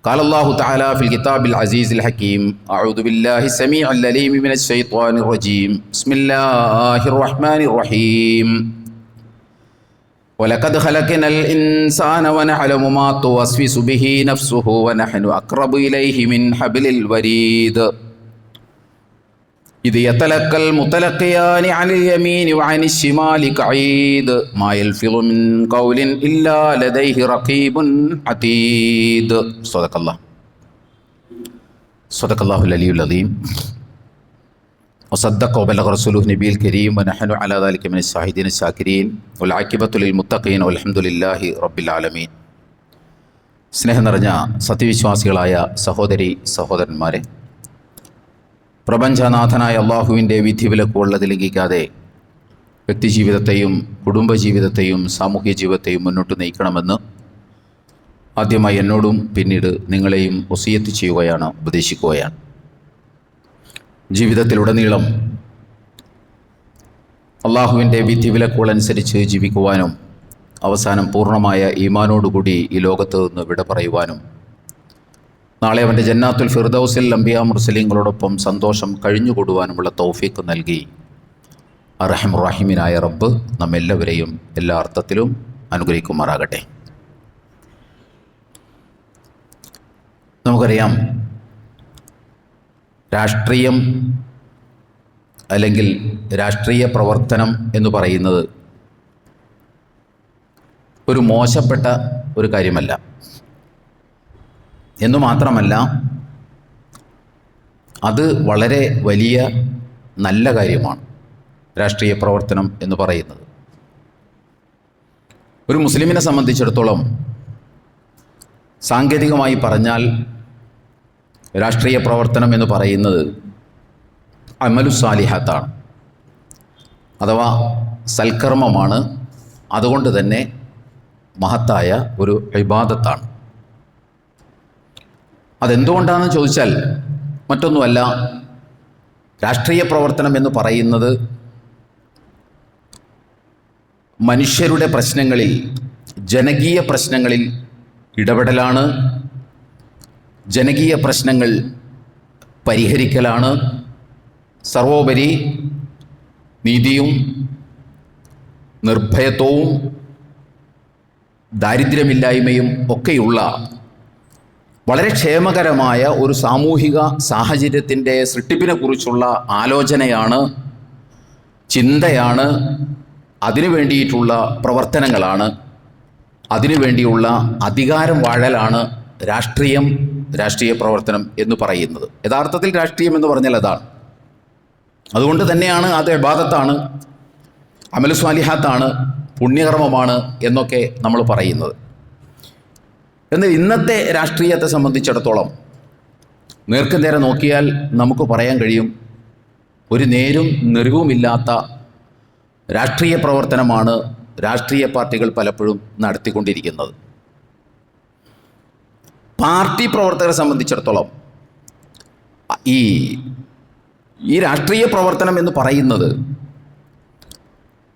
قال الله تعالى في الكتاب العزيز الحكيم أعوذ بالله السميع العليم من الشيطان الرجيم بسم الله الرحمن الرحيم ولقد خلقنا الإنسان ونعلم ما توسوس به نفسه ونحن أقرب إليه من حبل الوريد إذ يتلقى المتلقيان عن اليمين وعن الشمال قعيد ما يلفظ من قول إلا لديه رقيب عتيد صدق الله العلي العظيم وصدق وبلغ رسوله النبي الكريم ونحن على ذلك من الشاهدين الشاكرين والعاقبة للمتقين والحمد لله رب العالمين. സ്നേഹം നിറഞ്ഞ സത്യവിശ്വാസികളായ സഹോദരി സഹോദരന്മാരെ, പ്രപഞ്ചനാഥനായ അള്ളാഹുവിൻ്റെ വിധിവിലക്കുള്ളത് ലംഘിക്കാതെ വ്യക്തിജീവിതത്തെയും കുടുംബജീവിതത്തെയും സാമൂഹ്യ ജീവിതത്തെയും മുന്നോട്ട് നയിക്കണമെന്ന് ആദ്യമായി എന്നോടും പിന്നീട് നിങ്ങളെയും വസിയത്ത് ചെയ്യുകയാണ്, ഉപദേശിക്കുകയാണ്. ജീവിതത്തിലുടനീളം അള്ളാഹുവിൻ്റെ വിധിവിലക്കുകളനുസരിച്ച് ജീവിക്കുവാനും അവസാനം പൂർണ്ണമായ ഈമാനോടുകൂടി ഈ ലോകത്ത് നിന്ന് വിട പറയുവാനും നാളെ അവൻ്റെ ജന്നാത്തുൽ ഫിർദൗസിൽ അംബിയാ മുർസലീങ്ങളോടൊപ്പം സന്തോഷം കഴിഞ്ഞുകൂടുവാനുമുള്ള തൗഫീഖ് നൽകി അർഹമുർ-റഹീമിനായ റബ്ബ് നമ്മെല്ലാവരെയും എല്ലാ അർത്ഥത്തിലും അനുഗ്രഹിക്കുമാറാകട്ടെ. നമുക്കറിയാം, രാഷ്ട്രീയം അല്ലെങ്കിൽ രാഷ്ട്രീയ പ്രവർത്തനം എന്ന് പറയുന്നത് ഒരു മോശപ്പെട്ട ഒരു കാര്യമല്ല. എന്നു മാത്രമല്ല, അത് വളരെ വലിയ നല്ല കാര്യമാണ്. രാഷ്ട്രീയ പ്രവർത്തനം എന്ന് പറയുന്നത് ഒരു മുസ്ലിമിനെ സംബന്ധിച്ചിടത്തോളം സാങ്കേതികമായി പറഞ്ഞാൽ രാഷ്ട്രീയ പ്രവർത്തനം എന്ന് പറയുന്നത് അമലു സാലിഹാത്താണ്, അഥവാ സൽക്കർമ്മമാണ്. അതുകൊണ്ട് തന്നെ മഹത്തായ ഒരു ഇബാദത്താണ്. അതെന്തുകൊണ്ടാണെന്ന് ചോദിച്ചാൽ മറ്റൊന്നുമല്ല, രാഷ്ട്രീയ പ്രവർത്തനം എന്ന് പറയുന്നത് മനുഷ്യരുടെ പ്രശ്നങ്ങളിൽ, ജനകീയ പ്രശ്നങ്ങളിൽ ഇടപെടലാണ്, ജനകീയ പ്രശ്നങ്ങൾ പരിഹരിക്കലാണ്. സർവോപരി നീതിയും നിർഭയത്വവും ദാരിദ്ര്യമില്ലായ്മയും ഒക്കെയുള്ള വളരെ ക്ഷേമകരമായ ഒരു സാമൂഹിക സാഹചര്യത്തിൻ്റെ സൃഷ്ടിപ്പിനെ കുറിച്ചുള്ള ആലോചനയാണ്, ചിന്തയാണ്, അതിനു വേണ്ടിയിട്ടുള്ള പ്രവർത്തനങ്ങളാണ്, അതിനു വേണ്ടിയുള്ള അധികാരം വാഴലാണ് രാഷ്ട്രീയ പ്രവർത്തനം എന്ന് പറയുന്നത്. യഥാർത്ഥത്തിൽ രാഷ്ട്രീയം എന്ന് പറഞ്ഞാൽ അതാണ്. അതുകൊണ്ട് തന്നെയാണ് അത് ഇബാദത്താണ്, അമലു സ്വാലിഹാത്താണ്, പുണ്യകർമ്മമാണ് എന്നൊക്കെ നമ്മൾ പറയുന്നത്. എന്നാൽ ഇന്നത്തെ രാഷ്ട്രീയത്തെ സംബന്ധിച്ചിടത്തോളം നേർക്കുനേരെ നോക്കിയാൽ നമുക്ക് പറയാൻ കഴിയും, ഒരു നേരും നെറിവുമില്ലാത്ത രാഷ്ട്രീയ പ്രവർത്തനമാണ് രാഷ്ട്രീയ പാർട്ടികൾ പലപ്പോഴും നടത്തിക്കൊണ്ടിരിക്കുന്നത്. പാർട്ടി പ്രവർത്തകരെ സംബന്ധിച്ചിടത്തോളം ഈ രാഷ്ട്രീയ പ്രവർത്തനം എന്ന് പറയുന്നത്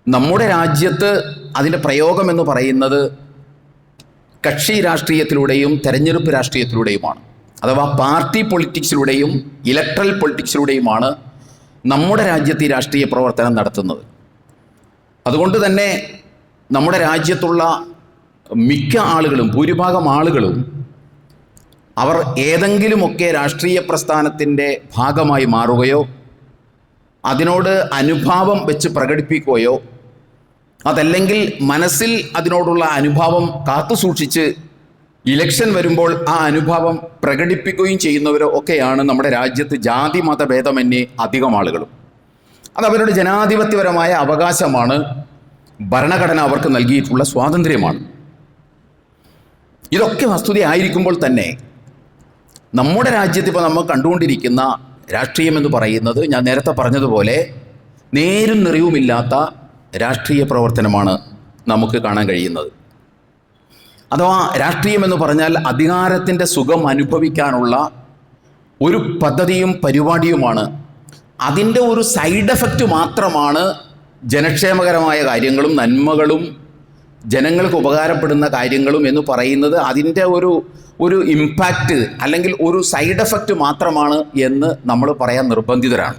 നമ്മുടെ രാജ്യത്ത് അതിൻ്റെ പ്രയോഗം എന്ന് പറയുന്നത് കക്ഷി രാഷ്ട്രീയത്തിലൂടെയും തെരഞ്ഞെടുപ്പ് രാഷ്ട്രീയത്തിലൂടെയുമാണ്. അഥവാ പാർട്ടി പൊളിറ്റിക്സിലൂടെയും ഇലക്ട്രൽ പൊളിറ്റിക്സിലൂടെയുമാണ് നമ്മുടെ രാജ്യത്ത് ഈ രാഷ്ട്രീയ പ്രവർത്തനം നടത്തുന്നത്. അതുകൊണ്ട് തന്നെ നമ്മുടെ രാജ്യത്തുള്ള മിക്ക ആളുകളും, ഭൂരിഭാഗം ആളുകളും അവർ ഏതെങ്കിലുമൊക്കെ രാഷ്ട്രീയ പ്രസ്ഥാനത്തിൻ്റെ ഭാഗമായി മാറുകയോ അതിനോട് അനുഭാവം വെച്ച് പ്രകടിപ്പിക്കുകയോ അതല്ലെങ്കിൽ മനസ്സിൽ അതിനോടുള്ള അനുഭാവം കാത്തു സൂക്ഷിച്ച് ഇലക്ഷൻ വരുമ്പോൾ ആ അനുഭാവം പ്രകടിപ്പിക്കുകയും ചെയ്യുന്നവരോ ഒക്കെയാണ് നമ്മുടെ രാജ്യത്ത് ജാതി മതഭേദമന്യേ അധികം ആളുകളും. അത് അവരുടെ ജനാധിപത്യപരമായ അവകാശമാണ്, ഭരണഘടന അവർക്ക് നൽകിയിട്ടുള്ള സ്വാതന്ത്ര്യമാണ്. ഇതൊക്കെ വസ്തുതയായിരിക്കുമ്പോൾ തന്നെ നമ്മുടെ രാജ്യത്ത് ഇപ്പോൾ നമ്മൾ കണ്ടുകൊണ്ടിരിക്കുന്ന രാഷ്ട്രീയം എന്ന് പറയുന്നത് ഞാൻ നേരത്തെ പറഞ്ഞതുപോലെ നേരും നിറയുമില്ലാത്ത രാഷ്ട്രീയ പ്രവർത്തനമാണ് നമുക്ക് കാണാൻ കഴിയുന്നത്. അഥവാ രാഷ്ട്രീയം എന്ന് പറഞ്ഞാൽ അധികാരത്തിൻ്റെ സുഖം അനുഭവിക്കാനുള്ള ഒരു പദ്ധതിയും പരിപാടിയുമാണ്. അതിൻ്റെ ഒരു സൈഡ് എഫക്റ്റ് മാത്രമാണ് ജനക്ഷേമകരമായ കാര്യങ്ങളും നന്മകളും ജനങ്ങൾക്ക് ഉപകാരപ്പെടുന്ന കാര്യങ്ങളും എന്ന് പറയുന്നത് അതിൻ്റെ ഒരു ഇമ്പാക്റ്റ് അല്ലെങ്കിൽ ഒരു സൈഡ് എഫക്റ്റ് മാത്രമാണ് എന്ന് നമ്മൾ പറയാൻ നിർബന്ധിതരാണ്.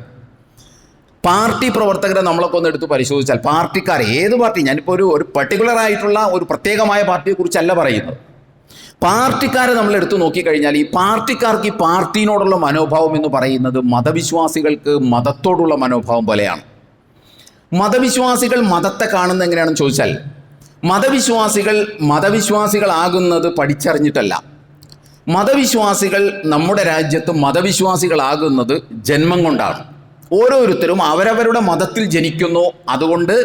പാർട്ടി പ്രവർത്തകരെ നമ്മളൊക്കെ ഒന്ന് എടുത്ത് പരിശോധിച്ചാൽ, പാർട്ടിക്കാർ ഏത് പാർട്ടി, ഞാനിപ്പോൾ ഒരു പർട്ടിക്കുലർ ആയിട്ടുള്ള ഒരു പ്രത്യേകമായ പാർട്ടിയെക്കുറിച്ചല്ല പറയുന്നത്, പാർട്ടിക്കാരെ നമ്മൾ എടുത്തു നോക്കിക്കഴിഞ്ഞാൽ ഈ പാർട്ടിക്കാർക്ക് ഈ പാർട്ടിയോടുള്ള മനോഭാവം എന്ന് പറയുന്നത് മതവിശ്വാസികൾക്ക് മതത്തോടുള്ള മനോഭാവം പോലെയാണ്. മതവിശ്വാസികൾ മതത്തെ കാണുന്നത് എങ്ങനെയാണെന്ന് ചോദിച്ചാൽ, മതവിശ്വാസികളാകുന്നത് പഠിച്ചറിഞ്ഞിട്ടല്ല. മതവിശ്വാസികൾ നമ്മുടെ രാജ്യത്ത് മതവിശ്വാസികളാകുന്നത് ജന്മം കൊണ്ടാണ്. ഓരോരുത്തരും അവരവരുടെ മതത്തിൽ ജനിക്കുന്നു, അതുകൊണ്ട്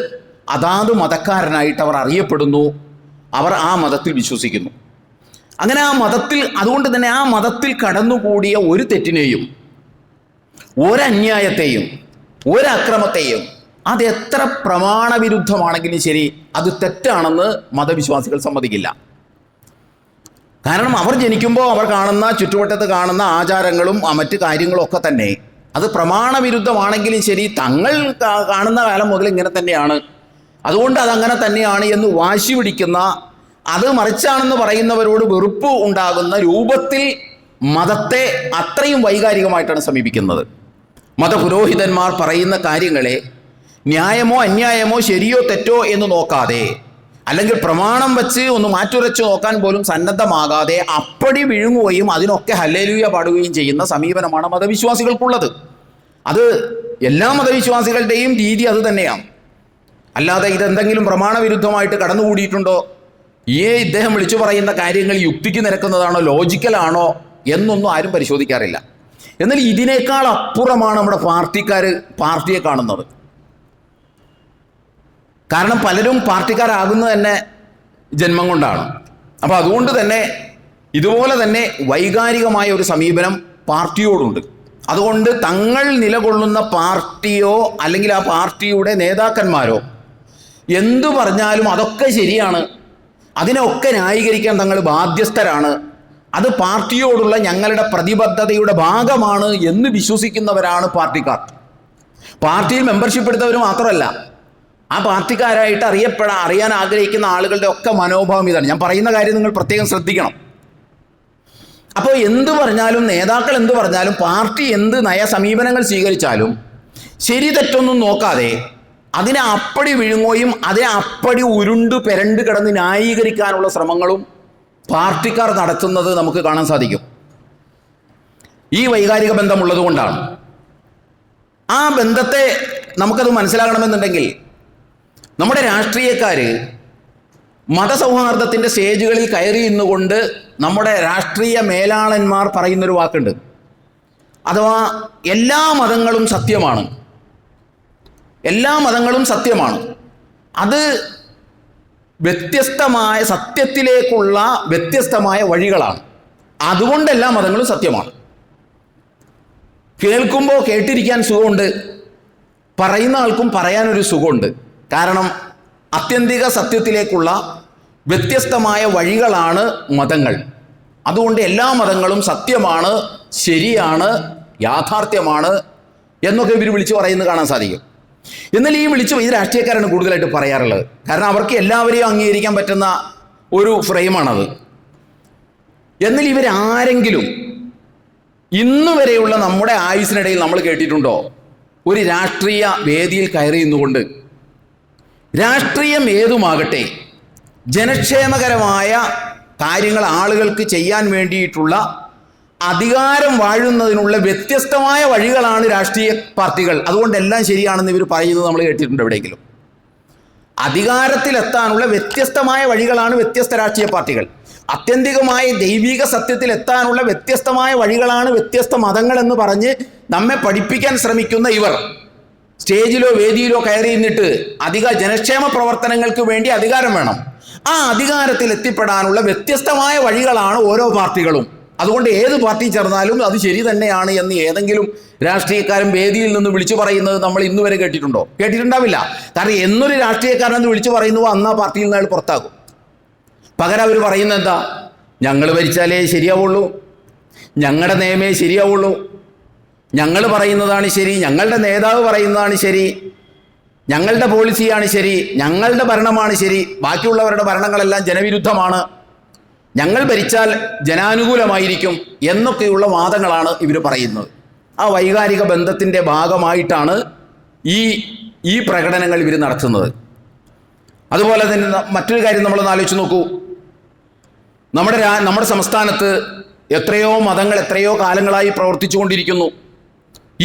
അതാത് മതക്കാരനായിട്ട് അവർ അറിയപ്പെടുന്നു, അവർ ആ മതത്തിൽ വിശ്വസിക്കുന്നു. അങ്ങനെ അതുകൊണ്ട് തന്നെ ആ മതത്തിൽ കടന്നുകൂടിയ ഒരു തെറ്റിനെയും ഒരന്യായത്തെയും ഒരക്രമത്തെയും അത് എത്ര പ്രമാണവിരുദ്ധമാണെങ്കിലും ശരി അത് തെറ്റാണെന്ന് മതവിശ്വാസികൾ സമ്മതിക്കില്ല. കാരണം അവർ ജനിക്കുമ്പോൾ അവർ കാണുന്ന ചുറ്റുവട്ടത്ത് കാണുന്ന ആചാരങ്ങളും മറ്റ് കാര്യങ്ങളും ഒക്കെ തന്നെ അത് പ്രമാണവിരുദ്ധമാണെങ്കിലും ശരി തങ്ങൾ കാണുന്ന കാലം മുതൽ ഇങ്ങനെ തന്നെയാണ്, അതുകൊണ്ട് അതങ്ങനെ തന്നെയാണ് എന്ന് വാശി പിടിക്കുന്ന, അത് മറിച്ചാണെന്ന് പറയുന്നവരോട് വെറുപ്പ് ഉണ്ടാകുന്ന രൂപത്തിൽ മതത്തെ അത്രയും വൈകാരികമായിട്ടാണ് സമീപിക്കുന്നത്. മതപുരോഹിതന്മാർ പറയുന്ന കാര്യങ്ങളെ ന്യായമോ അന്യായമോ ശരിയോ തെറ്റോ എന്ന് നോക്കാതെ, അല്ലെങ്കിൽ പ്രമാണം വെച്ച് ഒന്ന് മാറ്റുരച്ച് നോക്കാൻ പോലും സന്നദ്ധമാകാതെ അപ്പടി വിഴുങ്ങുകയും അതിനൊക്കെ ഹല്ലേലൂയ പാടുകയും ചെയ്യുന്ന സമീപനമാണ് മതവിശ്വാസികൾക്കുള്ളത്. അത് എല്ലാ മതവിശ്വാസികളുടെയും രീതി അത് തന്നെയാണ്. അല്ലാതെ ഇതെന്തെങ്കിലും പ്രമാണവിരുദ്ധമായിട്ട് കടന്നുകൂടിയിട്ടുണ്ടോ, ഇദ്ദേഹം വിളിച്ചു പറയുന്ന കാര്യങ്ങൾ യുക്തിക്ക് നിരക്കുന്നതാണോ, ലോജിക്കലാണോ എന്നൊന്നും ആരും പരിശോധിക്കാറില്ല. എന്നാൽ ഇതിനേക്കാൾ അപ്പുറമാണ് നമ്മുടെ പാർട്ടിയെ കാണുന്നത്. കാരണം പലരും പാർട്ടിക്കാരാകുന്നത് തന്നെ ജന്മം കൊണ്ടാണ്. അപ്പോൾ അതുകൊണ്ട് തന്നെ ഇതുപോലെ തന്നെ വൈകാരികമായ ഒരു സമീപനം പാർട്ടിയോടുണ്ട്. അതുകൊണ്ട് തങ്ങൾ നിലകൊള്ളുന്ന പാർട്ടിയോ അല്ലെങ്കിൽ ആ പാർട്ടിയുടെ നേതാക്കന്മാരോ എന്തു പറഞ്ഞാലും അതൊക്കെ ശരിയാണ്, അതിനൊക്കെ ന്യായീകരിക്കാൻ തങ്ങൾ ബാധ്യസ്ഥരാണ്, അത് പാർട്ടിയോടുള്ള ഞങ്ങളുടെ പ്രതിബദ്ധതയുടെ ഭാഗമാണ് എന്ന് വിശ്വസിക്കുന്നവരാണ് പാർട്ടിക്കാർ. പാർട്ടിയിൽ മെമ്പർഷിപ്പ് എടുത്തവർ മാത്രമല്ല, ആ പാർട്ടിക്കാരായിട്ട് അറിയാൻ ആഗ്രഹിക്കുന്ന ആളുകളുടെ ഒക്കെ മനോഭാവം ഇതാണ്. ഞാൻ പറയുന്ന കാര്യം നിങ്ങൾ പ്രത്യേകം ശ്രദ്ധിക്കണം. അപ്പോൾ എന്ത് പറഞ്ഞാലും, നേതാക്കൾ എന്ത് പറഞ്ഞാലും, പാർട്ടി എന്ത് നയസമീപനങ്ങൾ സ്വീകരിച്ചാലും ശരി തെറ്റൊന്നും നോക്കാതെ അതിനെ അപ്പടി വിഴുങ്ങുകയും അതിനെ അപ്പടി ഉരുണ്ട് പെരണ്ട് കിടന്ന് ന്യായീകരിക്കാനുള്ള ശ്രമങ്ങളും പാർട്ടിക്കാർ നടത്തുന്നത് നമുക്ക് കാണാൻ സാധിക്കും. ഈ വൈകാരിക ബന്ധമുള്ളത് കൊണ്ടാണ്. ആ ബന്ധത്തെ നമുക്കത് മനസ്സിലാകണമെന്നുണ്ടെങ്കിൽ നമ്മുടെ രാഷ്ട്രീയക്കാർ മതസൗഹാർദ്ദത്തിൻ്റെ സ്റ്റേജുകളിൽ കയറി നിന്നുകൊണ്ട് നമ്മുടെ രാഷ്ട്രീയ മേലാളന്മാർ പറയുന്നൊരു വാക്കുണ്ട്, അഥവാ എല്ലാ മതങ്ങളും സത്യമാണ്, എല്ലാ മതങ്ങളും സത്യമാണ്, അത് വ്യത്യസ്തമായ സത്യത്തിലേക്കുള്ള വ്യത്യസ്തമായ വഴികളാണ്, അതുകൊണ്ട് എല്ലാ മതങ്ങളും സത്യമാണ്. കേൾക്കുമ്പോൾ കേട്ടിരിക്കാൻ സുഖമുണ്ട്, പറയുന്ന ആൾക്കും പറയാനൊരു സുഖമുണ്ട്. കാരണം ആത്യന്തിക സത്യത്തിലേക്കുള്ള വ്യത്യസ്തമായ വഴികളാണ് മതങ്ങൾ. അതുകൊണ്ട് എല്ലാ മതങ്ങളും സത്യമാണ്, ശരിയാണ്, യാഥാർത്ഥ്യമാണ് എന്നൊക്കെ ഇവർ വിളിച്ചു പറയുന്നത് കാണാൻ സാധിക്കും. എന്നാൽ ഇത് രാഷ്ട്രീയക്കാരാണ് കൂടുതലായിട്ട് പറയാറുള്ളത്. കാരണം അവർക്ക് എല്ലാവരെയും അംഗീകരിക്കാൻ പറ്റുന്ന ഒരു ഫ്രെയിമാണത്. എന്നാൽ ഇവരാരെങ്കിലും ഇന്നു വരെയുള്ള നമ്മുടെ ആയുസ്സിനിടയിൽ നമ്മൾ കേട്ടിട്ടുണ്ടോ ഒരു രാഷ്ട്രീയ വേദിയിൽ കയറി നിന്നുകൊണ്ട് രാഷ്ട്രീയം ഏതുമാകട്ടെ ജനക്ഷേമകരമായ കാര്യങ്ങൾ ആളുകൾക്ക് ചെയ്യാൻ വേണ്ടിയിട്ടുള്ള അധികാരം വാഴുന്നതിനുള്ള വ്യത്യസ്തമായ വഴികളാണ് രാഷ്ട്രീയ പാർട്ടികൾ, അതുകൊണ്ട് എല്ലാം ശരിയാണെന്ന് ഇവർ പറയുന്നത് നമ്മൾ കേട്ടിട്ടുണ്ട് എവിടെയെങ്കിലും? അധികാരത്തിലെത്താനുള്ള വ്യത്യസ്തമായ വഴികളാണ് വ്യത്യസ്ത രാഷ്ട്രീയ പാർട്ടികൾ. ആത്യന്തികമായ ദൈവിക സത്യത്തിൽ എത്താനുള്ള വ്യത്യസ്തമായ വഴികളാണ് വ്യത്യസ്ത മതങ്ങളെന്ന് പറഞ്ഞ് നമ്മെ പഠിപ്പിക്കാൻ ശ്രമിക്കുന്ന ഇവർ സ്റ്റേജിലോ വേദിയിലോ കയറി നിന്നിട്ട് അധിക ജനക്ഷേമ പ്രവർത്തനങ്ങൾക്ക് വേണ്ടി അധികാരം വേണം, ആ അധികാരത്തിൽ എത്തിപ്പെടാനുള്ള വ്യത്യസ്തമായ വഴികളാണ് ഓരോ പാർട്ടികളും. അതുകൊണ്ട് ഏത് പാർട്ടി ചേർന്നാലും അത് ശരി തന്നെയാണ് എന്ന് ഏതെങ്കിലും രാഷ്ട്രീയക്കാരൻ വേദിയിൽ നിന്ന് വിളിച്ചു പറയുന്നത് നമ്മൾ ഇന്നുവരെ കേട്ടിട്ടുണ്ടോ? കേട്ടിട്ടുണ്ടാവില്ല. കാരണം എന്നൊരു രാഷ്ട്രീയക്കാരനെന്ന് വിളിച്ചു പറയുന്നുവോ അന്ന് ആ പാർട്ടിയിൽ നിന്ന് അയാൾ പുറത്താകും. പകരം അവർ പറയുന്നത് എന്താ? ഞങ്ങൾ ഭരിച്ചാലേ ശരിയാവുള്ളൂ, ഞങ്ങളുടെ നിയമേ ശരിയാവുള്ളൂ, ഞങ്ങൾ പറയുന്നതാണ് ശരി, ഞങ്ങളുടെ നേതാവ് പറയുന്നതാണ് ശരി, ഞങ്ങളുടെ പോളിസിയാണ് ശരി, ഞങ്ങളുടെ ഭരണമാണ് ശരി, ബാക്കിയുള്ളവരുടെ ഭരണങ്ങളെല്ലാം ജനവിരുദ്ധമാണ്, ഞങ്ങൾ ഭരിച്ചാൽ ജനാനുകൂലമായിരിക്കും എന്നൊക്കെയുള്ള വാദങ്ങളാണ് ഇവർ പറയുന്നത്. ആ വൈകാരിക ബന്ധത്തിൻ്റെ ഭാഗമായിട്ടാണ് ഈ പ്രകടനങ്ങൾ ഇവർ നടത്തുന്നത്. അതുപോലെ തന്നെ മറ്റൊരു കാര്യം നമ്മളൊന്ന് ആലോചിച്ച് നോക്കൂ. നമ്മുടെ സംസ്ഥാനത്ത് എത്രയോ മതങ്ങൾ എത്രയോ കാലങ്ങളായി പ്രവർത്തിച്ചു കൊണ്ടിരിക്കുന്നു.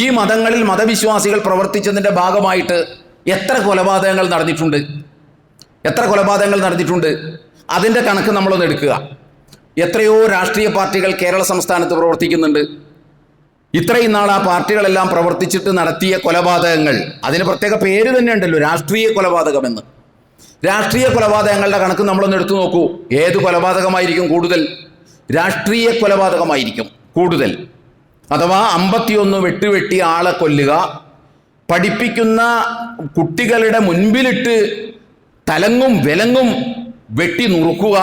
ഈ മതങ്ങളിൽ മതവിശ്വാസികൾ പ്രവർത്തിച്ചതിൻ്റെ ഭാഗമായിട്ട് എത്ര കൊലപാതകങ്ങൾ നടന്നിട്ടുണ്ട്. അതിൻ്റെ കണക്ക് നമ്മളൊന്ന് എടുക്കുക. എത്രയോ രാഷ്ട്രീയ പാർട്ടികൾ കേരള സംസ്ഥാനത്ത് പ്രവർത്തിക്കുന്നുണ്ട്. ഇത്രയും നാൾ ആ പാർട്ടികളെല്ലാം പ്രവർത്തിച്ചിട്ട് നടത്തിയ കൊലപാതകങ്ങൾ, അതിന് പ്രത്യേക പേര് തന്നെ ഉണ്ടല്ലോ, രാഷ്ട്രീയ കൊലപാതകമെന്ന്. രാഷ്ട്രീയ കൊലപാതകങ്ങളുടെ കണക്ക് നമ്മളൊന്ന് എടുത്തു നോക്കൂ. ഏത് കൊലപാതകമായിരിക്കും കൂടുതൽ? രാഷ്ട്രീയ കൊലപാതകമായിരിക്കും കൂടുതൽ. അഥവാ 51 വെട്ടുവെട്ടി ആളെ കൊല്ലുക, പഠിപ്പിക്കുന്ന കുട്ടികളുടെ മുൻപിലിട്ട് തലങ്ങും വിലങ്ങും വെട്ടി നുറുക്കുക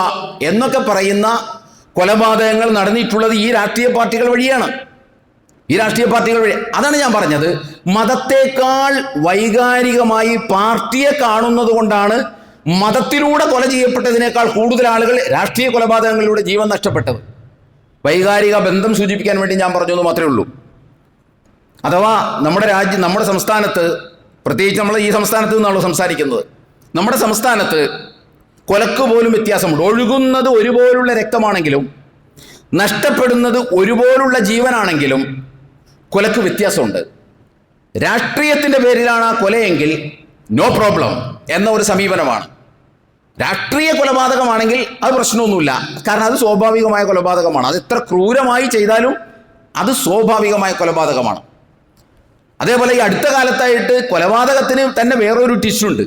എന്നൊക്കെ പറയുന്ന കൊലപാതകങ്ങൾ നടന്നിട്ടുള്ളത് ഈ രാഷ്ട്രീയ പാർട്ടികൾ വഴിയാണ്. അതാണ് ഞാൻ പറഞ്ഞത്. മതത്തെക്കാൾ വൈകാരികമായി പാർട്ടിയെ കാണുന്നത് കൊണ്ടാണ് മതത്തിലൂടെ കൊല ചെയ്യപ്പെട്ടതിനേക്കാൾ കൂടുതൽ ആളുകൾ രാഷ്ട്രീയ കൊലപാതകങ്ങളിലൂടെ ജീവൻ നഷ്ടപ്പെട്ടത്. വൈകാരിക ബന്ധം സൂചിപ്പിക്കാൻ വേണ്ടി ഞാൻ പറഞ്ഞു എന്ന് മാത്രമേ ഉള്ളൂ. അഥവാ നമ്മുടെ സംസ്ഥാനത്ത്, പ്രത്യേകിച്ച് നമ്മൾ ഈ സംസ്ഥാനത്ത് നിന്നാണല്ലോ സംസാരിക്കുന്നത്, നമ്മുടെ സംസ്ഥാനത്ത് കൊലക്ക് പോലും വ്യത്യാസമുണ്ട്. ഒഴുകുന്നത് ഒരുപോലുള്ള രക്തമാണെങ്കിലും നഷ്ടപ്പെടുന്നത് ഒരുപോലുള്ള ജീവനാണെങ്കിലും കൊലക്ക് വ്യത്യാസമുണ്ട്. രാഷ്ട്രീയത്തിൻ്റെ പേരിലാണ് ആ കൊലയെങ്കിൽ നോ പ്രോബ്ലം എന്ന ഒരു സമീപനമാണ്. രാഷ്ട്രീയ കൊലപാതകമാണെങ്കിൽ അത് പ്രശ്നമൊന്നുമില്ല, കാരണം അത് സ്വാഭാവികമായ കൊലപാതകമാണ്. അത് എത്ര ക്രൂരമായി ചെയ്താലും അത് സ്വാഭാവികമായ കൊലപാതകമാണ്. അതേപോലെ ഈ അടുത്ത കാലത്തായിട്ട് കൊലപാതകത്തിന് തന്നെ വേറൊരു ടിഷ്യൂ ഉണ്ട്.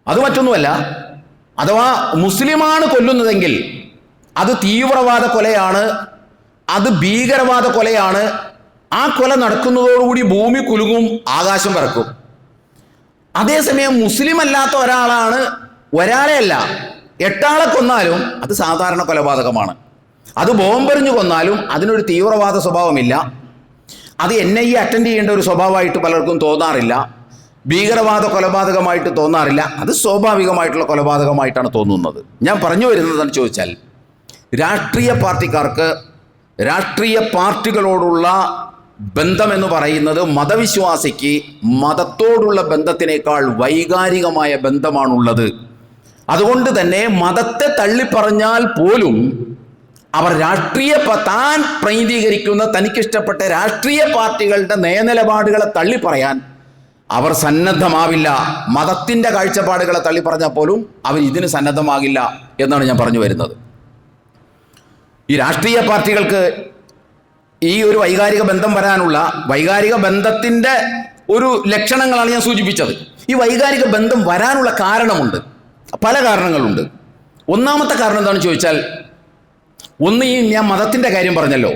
അത് മറ്റൊന്നുമല്ല, അഥവാ മുസ്ലിമാണ് കൊല്ലുന്നതെങ്കിൽ അത് തീവ്രവാദ കൊലയാണ്, അത് ഭീകരവാദ കൊലയാണ്. ആ കൊല നടക്കുന്നതോടുകൂടി ഭൂമി കുലുങ്ങും, ആകാശം പറക്കും. അതേസമയം മുസ്ലിം അല്ലാത്ത ഒരാളെ അല്ല 8 ആളെ കൊന്നാലും അത് സാധാരണ കൊലപാതകമാണ്. അത് ബോംബെറിഞ്ഞു കൊന്നാലും അതിനൊരു തീവ്രവാദ സ്വഭാവമില്ല. അത് NIA അറ്റൻഡ് ചെയ്യേണ്ട ഒരു സ്വഭാവമായിട്ട് പലർക്കും തോന്നാറില്ല. ഭീകരവാദ കൊലപാതകമായിട്ട് തോന്നാറില്ല. അത് സ്വാഭാവികമായിട്ടുള്ള കൊലപാതകമായിട്ടാണ് തോന്നുന്നത്. ഞാൻ പറഞ്ഞു വരുന്നതെന്ന് ചോദിച്ചാൽ, രാഷ്ട്രീയ പാർട്ടിക്കാർക്ക് രാഷ്ട്രീയ പാർട്ടികളോടുള്ള ബന്ധമെന്ന് പറയുന്നത് മതവിശ്വാസിക്ക് മതത്തോടുള്ള ബന്ധത്തിനേക്കാൾ വൈകാരികമായ ബന്ധമാണുള്ളത്. അതുകൊണ്ട് തന്നെ മതത്തെ തള്ളിപ്പറഞ്ഞാൽ പോലും അവർ താൻ പ്രൈതീകരിക്കുന്ന തനിക്കിഷ്ടപ്പെട്ട രാഷ്ട്രീയ പാർട്ടികളുടെ നയനിലപാടുകളെ തള്ളിപ്പറയാൻ അവർ സന്നദ്ധമാവില്ല. മതത്തിൻ്റെ കാഴ്ചപ്പാടുകളെ തള്ളിപ്പറഞ്ഞാൽ പോലും അവർ ഇതിന് സന്നദ്ധമാകില്ല എന്നാണ് ഞാൻ പറഞ്ഞു വരുന്നത്. ഈ രാഷ്ട്രീയ പാർട്ടികൾക്ക് ഈ ഒരു വൈകാരിക ബന്ധം വരാനുള്ള വൈകാരിക ബന്ധത്തിൻ്റെ ഒരു ലക്ഷണങ്ങളാണ് ഞാൻ സൂചിപ്പിച്ചത്. ഈ വൈകാരിക ബന്ധം വരാനുള്ള കാരണമുണ്ട്, പല കാരണങ്ങളുണ്ട്. ഒന്നാമത്തെ കാരണം എന്താണെന്ന് ചോദിച്ചാൽ, ഒന്ന് ഈ ഞാൻ മതത്തിൻ്റെ കാര്യം പറഞ്ഞല്ലോ.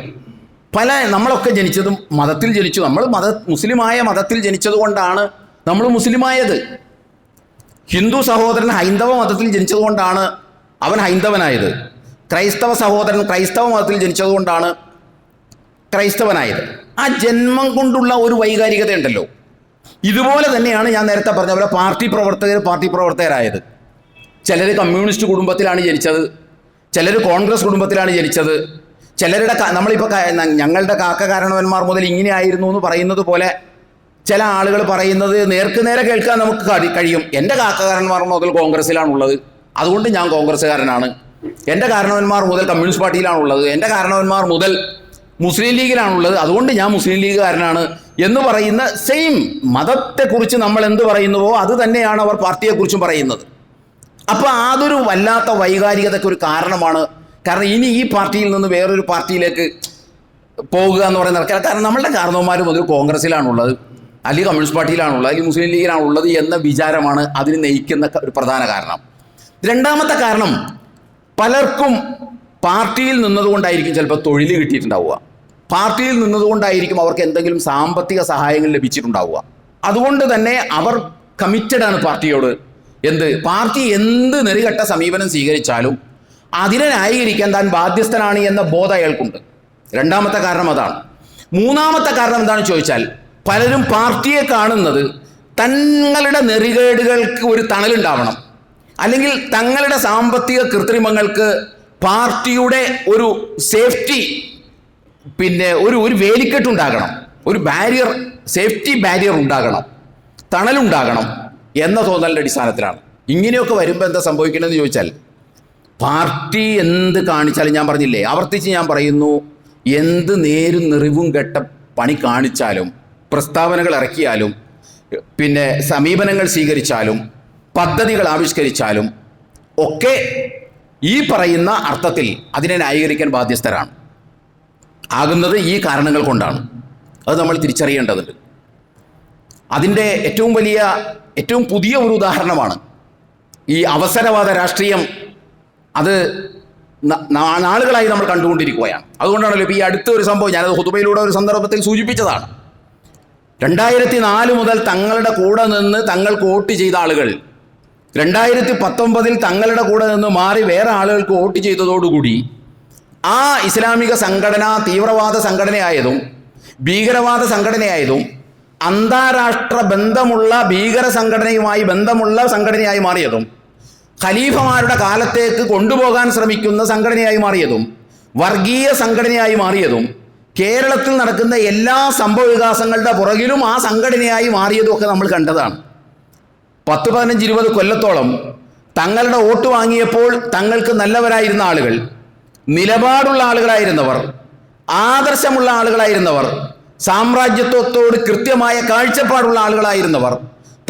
നമ്മളൊക്കെ ജനിച്ചതും മതത്തിൽ ജനിച്ചു. നമ്മൾ മുസ്ലിമായ മതത്തിൽ ജനിച്ചത് കൊണ്ടാണ് നമ്മൾ മുസ്ലിമായത്. ഹിന്ദു സഹോദരൻ ഹൈന്ദവ മതത്തിൽ ജനിച്ചത് കൊണ്ടാണ് അവൻ ഹൈന്ദവനായത്. ക്രൈസ്തവ സഹോദരൻ ക്രൈസ്തവ മതത്തിൽ ജനിച്ചത് കൊണ്ടാണ് ക്രൈസ്തവനായത്. ആ ജന്മം കൊണ്ടുള്ള ഒരു വൈകാരികത ഉണ്ടല്ലോ. ഇതുപോലെ തന്നെയാണ് ഞാൻ നേരത്തെ പറഞ്ഞ പോലെ പാർട്ടി പ്രവർത്തകരായത്. ചിലർ കമ്മ്യൂണിസ്റ്റ് കുടുംബത്തിലാണ് ജനിച്ചത്, ചിലർ കോൺഗ്രസ് കുടുംബത്തിലാണ് ജനിച്ചത്, ചിലരുടെ നമ്മളിപ്പോൾ ഞങ്ങളുടെ കാരണവന്മാർ മുതൽ ഇങ്ങനെ ആയിരുന്നു എന്ന് പറയുന്നത് പോലെ ചില ആളുകൾ പറയുന്നത് നേർക്ക് നേരെ കേൾക്കാൻ നമുക്ക് കഴിയും. എൻ്റെ കാരണവന്മാർ മുതൽ കോൺഗ്രസ്സിലാണുള്ളത്, അതുകൊണ്ട് ഞാൻ കോൺഗ്രസ്സുകാരനാണ്. എൻ്റെ കാരണവന്മാർ മുതൽ കമ്മ്യൂണിസ്റ്റ് പാർട്ടിയിലാണുള്ളത്, എൻ്റെ കാരണവന്മാർ മുതൽ മുസ്ലിം ലീഗിലാണുള്ളത്, അതുകൊണ്ട് ഞാൻ മുസ്ലിം ലീഗുകാരനാണ് എന്ന് പറയുന്ന സെയിം മതത്തെക്കുറിച്ച് നമ്മൾ എന്ത് പറയുന്നുവോ അത് തന്നെയാണ് അവർ പാർട്ടിയെക്കുറിച്ചും പറയുന്നത്. അപ്പോൾ അതൊരു വല്ലാത്ത വൈകാരികതയ്ക്ക് ഒരു കാരണമാണ്. കാരണം ഇനി ഈ പാർട്ടിയിൽ നിന്ന് വേറൊരു പാർട്ടിയിലേക്ക് പോകുക എന്ന് പറയുന്നത് നടക്കില്ല. കാരണം നമ്മളുടെ കാരണവന്മാർ മുതൽ കോൺഗ്രസ്സിലാണുള്ളത്, അല്ലെങ്കിൽ കമ്മ്യൂണിസ്റ്റ് പാർട്ടിയിലാണുള്ളത്, അല്ലെങ്കിൽ മുസ്ലിം ലീഗിലാണുള്ളത് എന്ന വിചാരമാണ് അതിന് നയിക്കുന്ന ഒരു പ്രധാന കാരണം. രണ്ടാമത്തെ കാരണം, പലർക്കും പാർട്ടിയിൽ നിന്നതുകൊണ്ടായിരിക്കും ചിലപ്പോൾ തൊഴിൽ കിട്ടിയിട്ടുണ്ടാവുക, പാർട്ടിയിൽ നിന്നതുകൊണ്ടായിരിക്കും അവർക്ക് എന്തെങ്കിലും സാമ്പത്തിക സഹായങ്ങൾ ലഭിച്ചിട്ടുണ്ടാവുക. അതുകൊണ്ട് തന്നെ അവർ കമ്മിറ്റഡാണ് പാർട്ടിയോട്. പാർട്ടി എന്ത് നെറികെട്ട സമീപനം സ്വീകരിച്ചാലും അതിനെ ന്യായീകരിക്കാൻ താൻ ബാധ്യസ്ഥനാണ് എന്ന ബോധം അയാൾക്കുണ്ട്. രണ്ടാമത്തെ കാരണം അതാണ്. മൂന്നാമത്തെ കാരണം എന്താണെന്ന് ചോദിച്ചാൽ, പലരും പാർട്ടിയെ കാണുന്നത് തങ്ങളുടെ നെറികേടുകൾക്ക് ഒരു തണലുണ്ടാവണം, അല്ലെങ്കിൽ തങ്ങളുടെ സാമ്പത്തിക കൃത്രിമങ്ങൾക്ക് പാർട്ടിയുടെ ഒരു സേഫ്റ്റി, ഒരു വേലിക്കെട്ടുണ്ടാകണം, ഒരു ബാരിയർ, സേഫ്റ്റി ബാരിയർ ഉണ്ടാകണം, തണലുണ്ടാകണം എന്ന തോന്നലിൻ്റെ അടിസ്ഥാനത്തിലാണ്. ഇങ്ങനെയൊക്കെ വരുമ്പോൾ എന്താ സംഭവിക്കണമെന്ന് ചോദിച്ചാൽ, പാർട്ടി എന്ത് കാണിച്ചാലും, ഞാൻ പറഞ്ഞില്ലേ, ആവർത്തിച്ച് ഞാൻ പറയുന്നു, എന്ത് നേരും നിറിവും കെട്ട പണി കാണിച്ചാലും, പ്രസ്താവനകൾ ഇറക്കിയാലും, സമീപനങ്ങൾ സ്വീകരിച്ചാലും, പദ്ധതികൾ ആവിഷ്കരിച്ചാലും ഒക്കെ ഈ പറയുന്ന അർത്ഥത്തിൽ അതിനെ ന്യായീകരിക്കാൻ ബാധ്യസ്ഥരാണ് ആകുന്നത് ഈ കാരണങ്ങൾ കൊണ്ടാണ്. അത് നമ്മൾ തിരിച്ചറിയേണ്ടതുണ്ട്. അതിൻ്റെ ഏറ്റവും പുതിയ ഒരു ഉദാഹരണമാണ് ഈ അവസരവാദ രാഷ്ട്രീയം. അത് നാളുകളായി നമ്മൾ കണ്ടുകൊണ്ടിരിക്കുകയാണ്. അതുകൊണ്ടാണല്ലോ ഇപ്പോൾ ഈ അടുത്ത ഒരു സംഭവം, ഞാനത് ഹുതുബയിലൂടെ ഒരു സന്ദർഭത്തിൽ സൂചിപ്പിച്ചതാണ്. 2004 മുതൽ തങ്ങളുടെ കൂടെ നിന്ന് തങ്ങൾക്ക് വോട്ട് ചെയ്ത ആളുകൾ 2019 തങ്ങളുടെ കൂടെ നിന്ന് മാറി വേറെ ആളുകൾക്ക് വോട്ട് ചെയ്തതോടുകൂടി ആ ഇസ്ലാമിക സംഘടന തീവ്രവാദ സംഘടനയായതും ഭീകരവാദ സംഘടനയായതും അന്താരാഷ്ട്ര ബന്ധമുള്ള ഭീകര സംഘടനയുമായി ബന്ധമുള്ള സംഘടനയായി മാറിയതും ഖലീഫമാരുടെ കാലത്തേക്ക് കൊണ്ടുപോകാൻ ശ്രമിക്കുന്ന സംഘടനയായി മാറിയതും വർഗീയ സംഘടനയായി മാറിയതും കേരളത്തിൽ നടക്കുന്ന എല്ലാ സംഭവ വികാസങ്ങളുടെ പുറകിലും ആ സംഘടനയായി മാറിയതും ഒക്കെ നമ്മൾ കണ്ടതാണ്. 10-15-20 കൊല്ലത്തോളം തങ്ങളുടെ വോട്ട് വാങ്ങിയപ്പോൾ തങ്ങൾക്ക് നല്ലവരായിരുന്ന ആളുകൾ, നിലപാടുള്ള ആളുകളായിരുന്നവർ, ആദർശമുള്ള ആളുകളായിരുന്നവർ, സാമ്രാജ്യത്വത്തോട് കൃത്യമായ കാഴ്ചപ്പാടുള്ള ആളുകളായിരുന്നവർ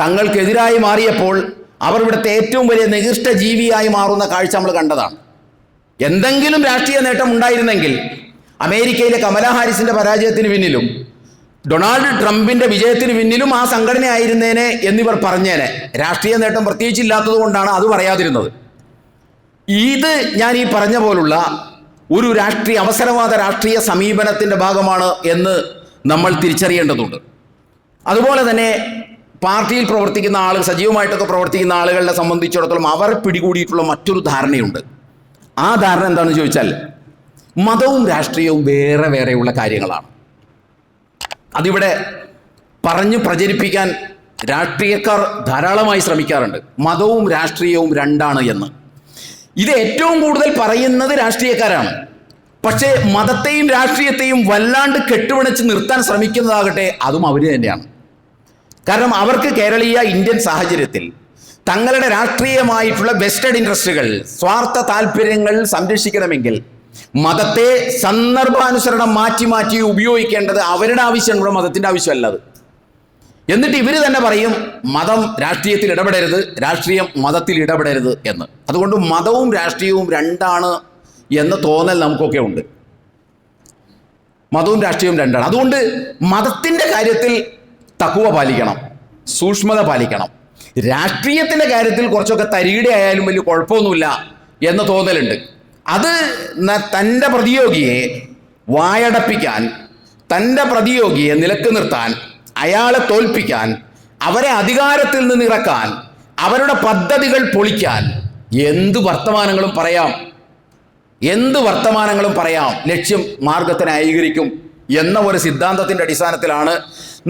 തങ്ങൾക്കെതിരായി മാറിയപ്പോൾ അവർ ഇവിടുത്തെ ഏറ്റവും വലിയ നികൃഷ്ട ജീവിയായി മാറുന്ന കാഴ്ച നമ്മൾ കണ്ടതാണ്. എന്തെങ്കിലും രാഷ്ട്രീയ നേട്ടം ഉണ്ടായിരുന്നെങ്കിൽ അമേരിക്കയിലെ കമലാ ഹാരിസിന്റെ പരാജയത്തിന് പിന്നിലും ഡൊണാൾഡ് ട്രംപിന്റെ വിജയത്തിന് പിന്നിലും ആ സംഘടന ആയിരുന്നേനെ എന്നിവർ പറഞ്ഞേനെ. രാഷ്ട്രീയ നേട്ടം പ്രത്യേകിച്ചില്ലാത്തത് കൊണ്ടാണ് അത് പറയാതിരുന്നത്. ഇത് ഞാൻ ഈ പറഞ്ഞ പോലുള്ള ഒരു അവസരവാദ രാഷ്ട്രീയ സമീപനത്തിന്റെ ഭാഗമാണ് എന്ന് നമ്മൾ തിരിച്ചറിയേണ്ടതുണ്ട്. അതുപോലെ തന്നെ പാർട്ടിയിൽ പ്രവർത്തിക്കുന്ന ആളുകൾ, സജീവമായിട്ടൊക്കെ പ്രവർത്തിക്കുന്ന ആളുകളെ സംബന്ധിച്ചിടത്തോളം അവർ പിടികൂടിയിട്ടുള്ള മറ്റൊരു ധാരണയുണ്ട്. ആ ധാരണ എന്താണെന്ന് ചോദിച്ചാൽ, മതവും രാഷ്ട്രീയവും വേറെ വേറെയുള്ള കാര്യങ്ങളാണ്. അതിവിടെ പറഞ്ഞു പ്രചരിപ്പിക്കാൻ രാഷ്ട്രീയക്കാർ ധാരാളമായി ശ്രമിക്കാറുണ്ട്. മതവും രാഷ്ട്രീയവും രണ്ടാണ് എന്ന്. ഇത് ഏറ്റവും കൂടുതൽ പറയുന്നത് രാഷ്ട്രീയക്കാരാണ്. പക്ഷേ മതത്തെയും രാഷ്ട്രീയത്തെയും വല്ലാണ്ട് കെട്ടുപിണച്ച് നിർത്താൻ ശ്രമിക്കുന്നതാകട്ടെ അതും അവർ തന്നെയാണ്. കാരണം അവർക്ക് കേരളീയ ഇന്ത്യൻ സാഹചര്യത്തിൽ തങ്ങളുടെ രാഷ്ട്രീയമായിട്ടുള്ള വെസ്റ്റഡ് ഇൻട്രസ്റ്റുകൾ, സ്വാർത്ഥ താല്പര്യങ്ങൾ സംരക്ഷിക്കണമെങ്കിൽ മതത്തെ സന്ദർഭാനുസരണം മാറ്റി മാറ്റി ഉപയോഗിക്കേണ്ടത് അവരുടെ ആവശ്യമാണ്, മതത്തിൻ്റെ ആവശ്യമല്ലത്. എന്നിട്ട് ഇവർ തന്നെ പറയും മതം രാഷ്ട്രീയത്തിൽ ഇടപെടരുത്, രാഷ്ട്രീയം മതത്തിൽ ഇടപെടരുത് എന്ന്. അതുകൊണ്ട് മതവും രാഷ്ട്രീയവും രണ്ടാണ് എന്ന തോന്നൽ നമുക്കൊക്കെ ഉണ്ട്. മതവും രാഷ്ട്രീയവും രണ്ടാണ്. അതുകൊണ്ട് മതത്തിൻ്റെ കാര്യത്തിൽ തഖ്വ പാലിക്കണം, സൂക്ഷ്മത പാലിക്കണം. രാഷ്ട്രീയത്തിൻ്റെ കാര്യത്തിൽ കുറച്ചൊക്കെ തരികിടെ ആയാലും വലിയ കുഴപ്പമൊന്നുമില്ല എന്ന തോന്നലുണ്ട്. അത് തൻ്റെ പ്രതിയോഗിയെ വായടപ്പിക്കാൻ, തൻ്റെ പ്രതിയോഗിയെ നിലക്ക് നിർത്താൻ, അയാളെ തോൽപ്പിക്കാൻ, അവരെ അധികാരത്തിൽ നിന്ന് ഇറക്കാൻ, അവരുടെ പദ്ധതികൾ പൊളിക്കാൻ എന്ത് വർത്തമാനങ്ങളും പറയാം, ലക്ഷ്യം മാർഗത്തെ ന്യായീകരിക്കും എന്ന ഒരു സിദ്ധാന്തത്തിൻ്റെ അടിസ്ഥാനത്തിലാണ്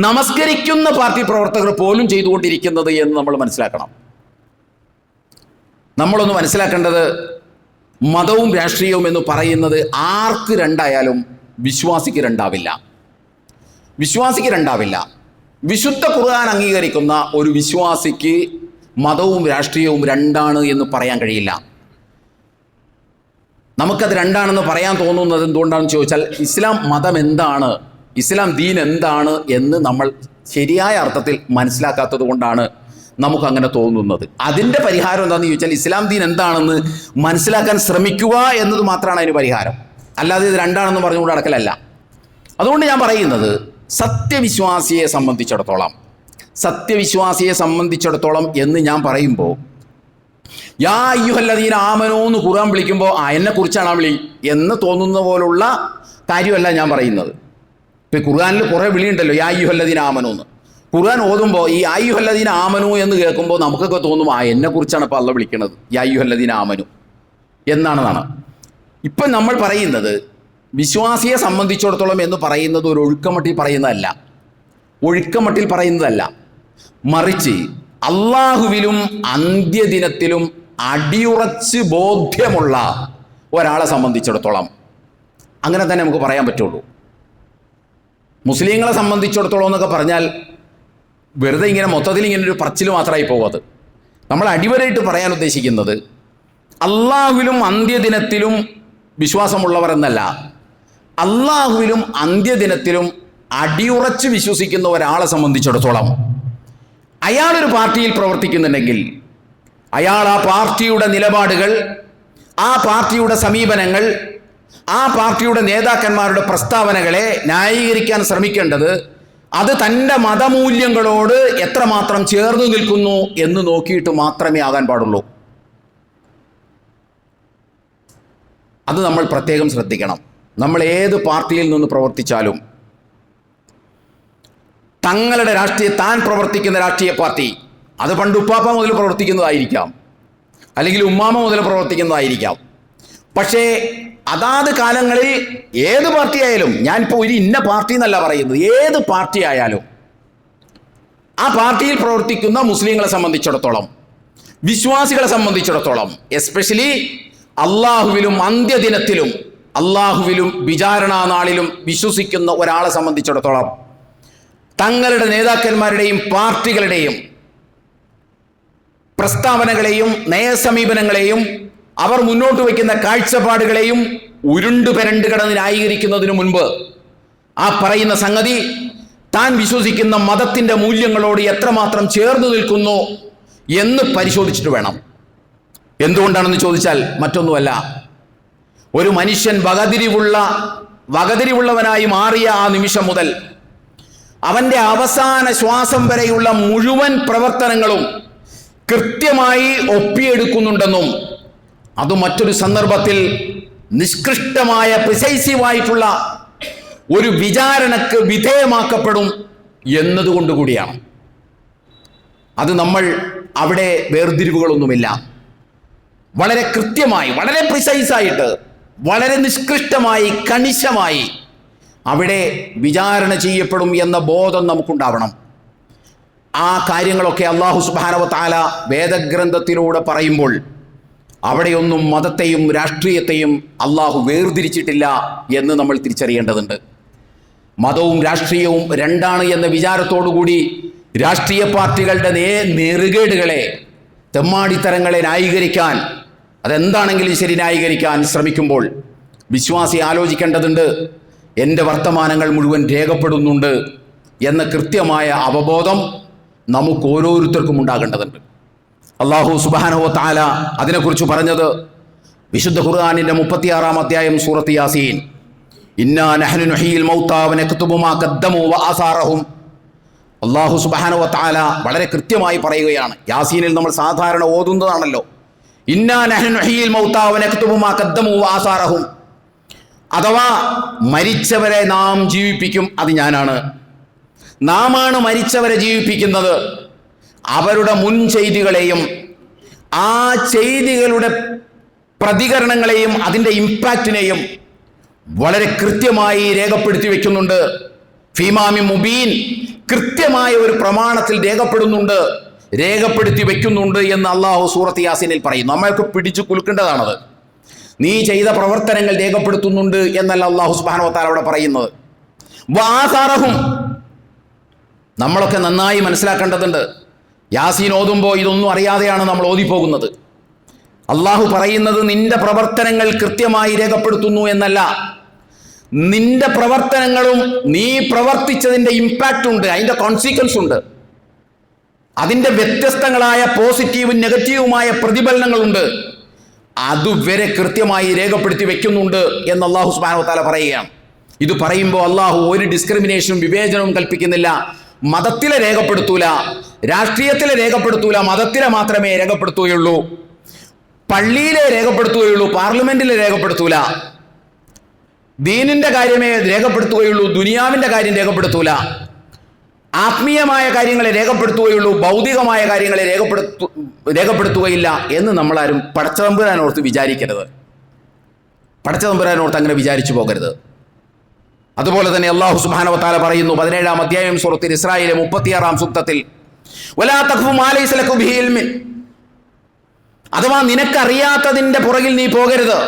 നമസ്കരിക്കുന്ന പാർട്ടി പ്രവർത്തകർ പോലും ചെയ്തുകൊണ്ടിരിക്കുന്നത് എന്ന് നമ്മൾ മനസ്സിലാക്കണം. നമ്മളൊന്ന് മനസ്സിലാക്കേണ്ടത്, മതവും രാഷ്ട്രീയവും എന്ന് പറയുന്നത് ആർക്ക് രണ്ടായാലും വിശ്വാസിക്ക് രണ്ടാവില്ല. വിശുദ്ധ ഖുർആൻ അംഗീകരിക്കുന്ന ഒരു വിശ്വാസിക്ക് മതവും രാഷ്ട്രീയവും രണ്ടാണ് എന്ന് പറയാൻ കഴിയില്ല. നമുക്കത് രണ്ടാണെന്ന് പറയാൻ തോന്നുന്നത് എന്തുകൊണ്ടാണെന്ന് ചോദിച്ചാൽ, ഇസ്ലാം മതം എന്താണ്, ഇസ്ലാം ദീൻ എന്താണ് എന്ന് നമ്മൾ ശരിയായ അർത്ഥത്തിൽ മനസ്സിലാക്കാത്തത് കൊണ്ടാണ് നമുക്കങ്ങനെ തോന്നുന്നത്. അതിൻ്റെ പരിഹാരം എന്താണെന്ന് ചോദിച്ചാൽ, ഇസ്ലാം ദീൻ എന്താണെന്ന് മനസ്സിലാക്കാൻ ശ്രമിക്കുക എന്നത് മാത്രമാണ് അതിന് പരിഹാരം. അല്ലാതെ ഇത് രണ്ടാണെന്ന് പറഞ്ഞുകൊണ്ട് നടക്കലല്ല. അതുകൊണ്ട് ഞാൻ പറയുന്നത്, സത്യവിശ്വാസിയെ സംബന്ധിച്ചിടത്തോളം എന്ന് ഞാൻ പറയുമ്പോൾ, യാ അയ്യുഹല്ലദീന ആമനൂ എന്ന് ഖുർആൻ വിളിക്കുമ്പോൾ എന്നെ കുറിച്ചാണ് ആ വിളി എന്ന് തോന്നുന്ന പോലുള്ള കാര്യമല്ല ഞാൻ പറയുന്നത്. ഇപ്പം ഖുർആനിൽ കുറേ വിളിയുണ്ടല്ലോ, യാ അയ്യുഹല്ലദീന ആമനൂ എന്ന്. ഖുർആൻ ഓതുമ്പോൾ ഈ യാ അയ്യുഹല്ലദീന ആമനൂ എന്ന് കേൾക്കുമ്പോൾ നമുക്കൊക്കെ തോന്നും എന്നെ കുറിച്ചാണ് ഇപ്പോൾ അള്ളാഹ് വിളിക്കുന്നത്, യാ അയ്യുഹല്ലദീന ആമനൂ എന്നാണെന്നാണ്. ഇപ്പം നമ്മൾ പറയുന്നത് വിശ്വാസിയെ സംബന്ധിച്ചിടത്തോളം എന്ന് പറയുന്നത് ഒരു ഒഴുക്കമട്ടിൽ പറയുന്നതല്ല. മറിച്ച് അള്ളാഹുവിലും അന്ത്യദിനത്തിലും അടിയുറച്ച് ബോധ്യമുള്ള ഒരാളെ സംബന്ധിച്ചിടത്തോളം അങ്ങനെ തന്നെ നമുക്ക് പറയാൻ പറ്റുള്ളൂ. മുസ്ലിങ്ങളെ സംബന്ധിച്ചിടത്തോളം എന്നൊക്കെ പറഞ്ഞാൽ വെറുതെ ഇങ്ങനെ മൊത്തത്തിൽ ഇങ്ങനെ ഒരു പറച്ചിൽ മാത്രമായി പോകുന്നത്. നമ്മൾ അടിവരായിട്ട് പറയാൻ ഉദ്ദേശിക്കുന്നത് അള്ളാഹുവിലും അന്ത്യദിനത്തിലും വിശ്വാസമുള്ളവർ എന്നല്ല, അള്ളാഹുവിലും അന്ത്യദിനത്തിലും അടിയുറച്ച് വിശ്വസിക്കുന്ന ഒരാളെ സംബന്ധിച്ചിടത്തോളം അയാളൊരു പാർട്ടിയിൽ പ്രവർത്തിക്കുന്നുണ്ടെങ്കിൽ അയാൾ ആ പാർട്ടിയുടെ നിലപാടുകൾ, ആ പാർട്ടിയുടെ സമീപനങ്ങൾ, ആ പാർട്ടിയുടെ നേതാക്കന്മാരുടെ പ്രസ്താവനകളെ ന്യായീകരിക്കാൻ ശ്രമിക്കേണ്ടത് അത് തൻ്റെ മതമൂല്യങ്ങളോട് എത്രമാത്രം ചേർന്ന് നിൽക്കുന്നു എന്ന് നോക്കിയിട്ട് മാത്രമേ ആകാൻ പാടുള്ളൂ. അത് നമ്മൾ പ്രത്യേകം ശ്രദ്ധിക്കണം. നമ്മൾ ഏത് പാർട്ടിയിൽ നിന്ന് പ്രവർത്തിച്ചാലും തങ്ങളുടെ താൻ പ്രവർത്തിക്കുന്ന രാഷ്ട്രീയ പാർട്ടി അത് പണ്ട് ഉപ്പാപ്പ മുതൽ പ്രവർത്തിക്കുന്നതായിരിക്കാം, അല്ലെങ്കിൽ ഉമ്മാമ മുതൽ പ്രവർത്തിക്കുന്നതായിരിക്കാം. പക്ഷേ അതാത് കാലങ്ങളിൽ ഏത് പാർട്ടി ആയാലും, ഞാനിപ്പോൾ ഒരു ഇന്ന പാർട്ടി എന്നല്ല പറയുന്നത്, ഏത് പാർട്ടി ആയാലും ആ പാർട്ടിയിൽ പ്രവർത്തിക്കുന്ന മുസ്ലിങ്ങളെ സംബന്ധിച്ചിടത്തോളം, വിശ്വാസികളെ സംബന്ധിച്ചിടത്തോളം, എസ്പെഷ്യലി അള്ളാഹുവിലും അന്ത്യദിനത്തിലും അള്ളാഹുവിലും വിചാരണാ നാളിലും വിശ്വസിക്കുന്ന ഒരാളെ സംബന്ധിച്ചിടത്തോളം തങ്ങളുടെ നേതാക്കന്മാരുടെയും പാർട്ടികളുടെയും പ്രസ്താവനകളെയും നയസമീപനങ്ങളെയും അവർ മുന്നോട്ട് വയ്ക്കുന്ന കാഴ്ചപ്പാടുകളെയും ഉരുണ്ടു പെരണ്ട് കിടന്ന് ന്യായീകരിക്കുന്നതിനു മുൻപ് ആ പറയുന്ന സംഗതി താൻ വിശ്വസിക്കുന്ന മതത്തിൻ്റെ മൂല്യങ്ങളോട് എത്രമാത്രം ചേർന്ന് നിൽക്കുന്നു എന്ന് പരിശോധിച്ചിട്ട് വേണം. എന്തുകൊണ്ടാണെന്ന് ചോദിച്ചാൽ മറ്റൊന്നുമല്ല, ഒരു മനുഷ്യൻ വകതിരിവുള്ളവനായി മാറിയ ആ നിമിഷം മുതൽ അവൻ്റെ അവസാന ശ്വാസം വരെയുള്ള മുഴുവൻ പ്രവർത്തനങ്ങളും കൃത്യമായി ഒപ്പിയെടുക്കുന്നുണ്ടെന്നും അത് മറ്റൊരു സന്ദർഭത്തിൽ നിഷ്കൃഷ്ടമായ പ്രിസൈസീവായിട്ടുള്ള ഒരു വിചാരണക്ക് വിധേയമാക്കപ്പെടും എന്നതുകൊണ്ടുകൂടിയാണ്. അത് നമ്മൾ അവിടെ വേർതിരിവുകളൊന്നുമില്ല, വളരെ കൃത്യമായി, വളരെ പ്രിസൈസായിട്ട്, വളരെ നിഷ്കൃഷ്ടമായി, കണിശമായി അവിടെ വിചാരണ ചെയ്യപ്പെടും എന്ന ബോധം നമുക്കുണ്ടാവണം. ആ കാര്യങ്ങളൊക്കെ അല്ലാഹു സുബ്ഹാനഹു വ തആല വേദഗ്രന്ഥത്തിലൂടെ പറയുമ്പോൾ അവിടെയൊന്നും മതത്തെയും രാഷ്ട്രീയത്തെയും അല്ലാഹു വേർതിരിച്ചിട്ടില്ല എന്ന് നമ്മൾ തിരിച്ചറിയേണ്ടതുണ്ട്. മതവും രാഷ്ട്രീയവും രണ്ടാണ് എന്ന വിചാരത്തോടുകൂടി രാഷ്ട്രീയ പാർട്ടികളുടെ നെറുകേടുകളെ, തെമ്മാടിത്തരങ്ങളെ ന്യായീകരിക്കാൻ, അതെന്താണെങ്കിലും ശരി ന്യായീകരിക്കാൻ ശ്രമിക്കുമ്പോൾ വിശ്വാസി ആലോചിക്കേണ്ടതുണ്ട്, എൻ്റെ വർത്തമാനങ്ങൾ മുഴുവൻ രേഖപ്പെടുന്നുണ്ട് എന്ന കൃത്യമായ അവബോധം നമുക്ക് ഓരോരുത്തർക്കും ഉണ്ടാകേണ്ടതുണ്ട്. അല്ലാഹു സുബ്ഹാനഹു വ തആല അതിനെക്കുറിച്ച് പറഞ്ഞത് വിശുദ്ധ ഖുർആനിൻ്റെ 36-ാം അധ്യായം സൂറത്ത് യാസീൻ, ഇന്നാ നഹ്നു നുഹ്യിൽ മൗതാ വ നക്തുബു മാ ഖദ്ദമു വ ആസാറഹും. അല്ലാഹു സുബ്ഹാനഹു വ തആല വളരെ കൃത്യമായി പറയുകയാണ്. യാസീനിൽ നമ്മൾ സാധാരണ ഓതുന്നതാണല്ലോ, ഇന്നാ നഹ്നു നുഹ്യിൽ മൗതാ വ നക്തുബു മാ ഖദ്ദമു വ ആസാറഹും, അഥവാ മരിച്ചവരെ നാം ജീവിപ്പിക്കും, അത് ഞാനാണ്. നാമാണ് മരിച്ചവരെ ജീവിപ്പിക്കുന്നത്. അവരുടെ മുൻ ചെയ്തികളെയും ആ ചെയ്തികളുടെ പ്രതികരണങ്ങളെയും അതിൻ്റെ ഇമ്പാക്റ്റിനെയും വളരെ കൃത്യമായി രേഖപ്പെടുത്തി വെക്കുന്നുണ്ട്. ഫീമാമി മുബീൻ, കൃത്യമായ ഒരു പ്രമാണത്തിൽ രേഖപ്പെടുത്തി വെക്കുന്നുണ്ട് എന്ന് അല്ലാഹു സൂറത്ത് യാസീനിൽ പറയുന്നു. നമ്മൾക്ക് പിടിച്ചു കുലുക്കേണ്ടതാണത്. നീ ചെയ്ത പ്രവർത്തനങ്ങൾ രേഖപ്പെടുത്തുന്നുണ്ട് എന്നല്ല അല്ലാഹു സുബ്ഹാനഹു വ തആല അവിടെ പറയുന്നത്. വാസാറഹും, നമ്മളൊക്കെ നന്നായി മനസ്സിലാക്കേണ്ടതുണ്ട്. യാസീൻ ഓതുമ്പോൾ ഇതൊന്നും അറിയാതെയാണ് നമ്മൾ ഓതിപ്പോകുന്നത്. അള്ളാഹു പറയുന്നത് നിന്റെ പ്രവർത്തനങ്ങൾ കൃത്യമായി രേഖപ്പെടുത്തുന്നു എന്നല്ല, നിന്റെ പ്രവർത്തനങ്ങളും നീ പ്രവർത്തിച്ചതിൻ്റെ ഇമ്പാക്റ്റ് ഉണ്ട്, അതിൻ്റെ കോൺസിക്വൻസ് ഉണ്ട്, അതിൻ്റെ വ്യത്യസ്തങ്ങളായ പോസിറ്റീവും നെഗറ്റീവുമായ പ്രതിഫലനങ്ങളുണ്ട്. അതുവരെ കൃത്യമായി രേഖപ്പെടുത്തി വെക്കുന്നുണ്ട് എന്ന് അല്ലാഹു സുബ്ഹാനഹു വ തആല പറയുകയാണ്. ഇത് പറയുമ്പോൾ അള്ളാഹു ഒരു ഡിസ്ക്രിമിനേഷനും വിവേചനവും കൽപ്പിക്കുന്നില്ല. മതത്തിലെ രേഖപ്പെടുത്തൂല, രാഷ്ട്രീയത്തിലെ രേഖപ്പെടുത്തൂല, മതത്തിലെ മാത്രമേ രേഖപ്പെടുത്തുകയുള്ളൂ. പള്ളിയിലെ രേഖപ്പെടുത്തുകയുള്ളൂ, പാർലമെന്റിലെ രേഖപ്പെടുത്തൂല. ദീനിന്റെ കാര്യമേ രേഖപ്പെടുത്തുകയുള്ളൂ, ദുനിയാവിന്റെ കാര്യം രേഖപ്പെടുത്തൂല. ആത്മീയമായ കാര്യങ്ങളെ രേഖപ്പെടുത്തുകയുള്ളൂ, ഭൗതികമായ കാര്യങ്ങളെ രേഖപ്പെടുത്തുകയില്ല എന്ന് നമ്മളാരും പടച്ചതമ്പുരാനോർത്ത് വിചാരിക്കരുത്. പടച്ചതമ്പുരാനോർത്ത് അങ്ങനെ വിചാരിച്ചു പോകരുത്. അതുപോലെ തന്നെ അല്ലാഹു സുബ്ഹാനഹു വ തആല പറയുന്നു 17-ാം അധ്യായം സൂറത്തുൽ ഇസ്രായിലെ 36-ാം സൂക്തത്തിൽ, വലാ തഖ്ഫു മാ ലൈസ ലക ബിഹി ഇൽമൻ, അഥവാ നിനക്കറിയാത്തതിന്റെ പുറകിൽ നീ പോകരുത്.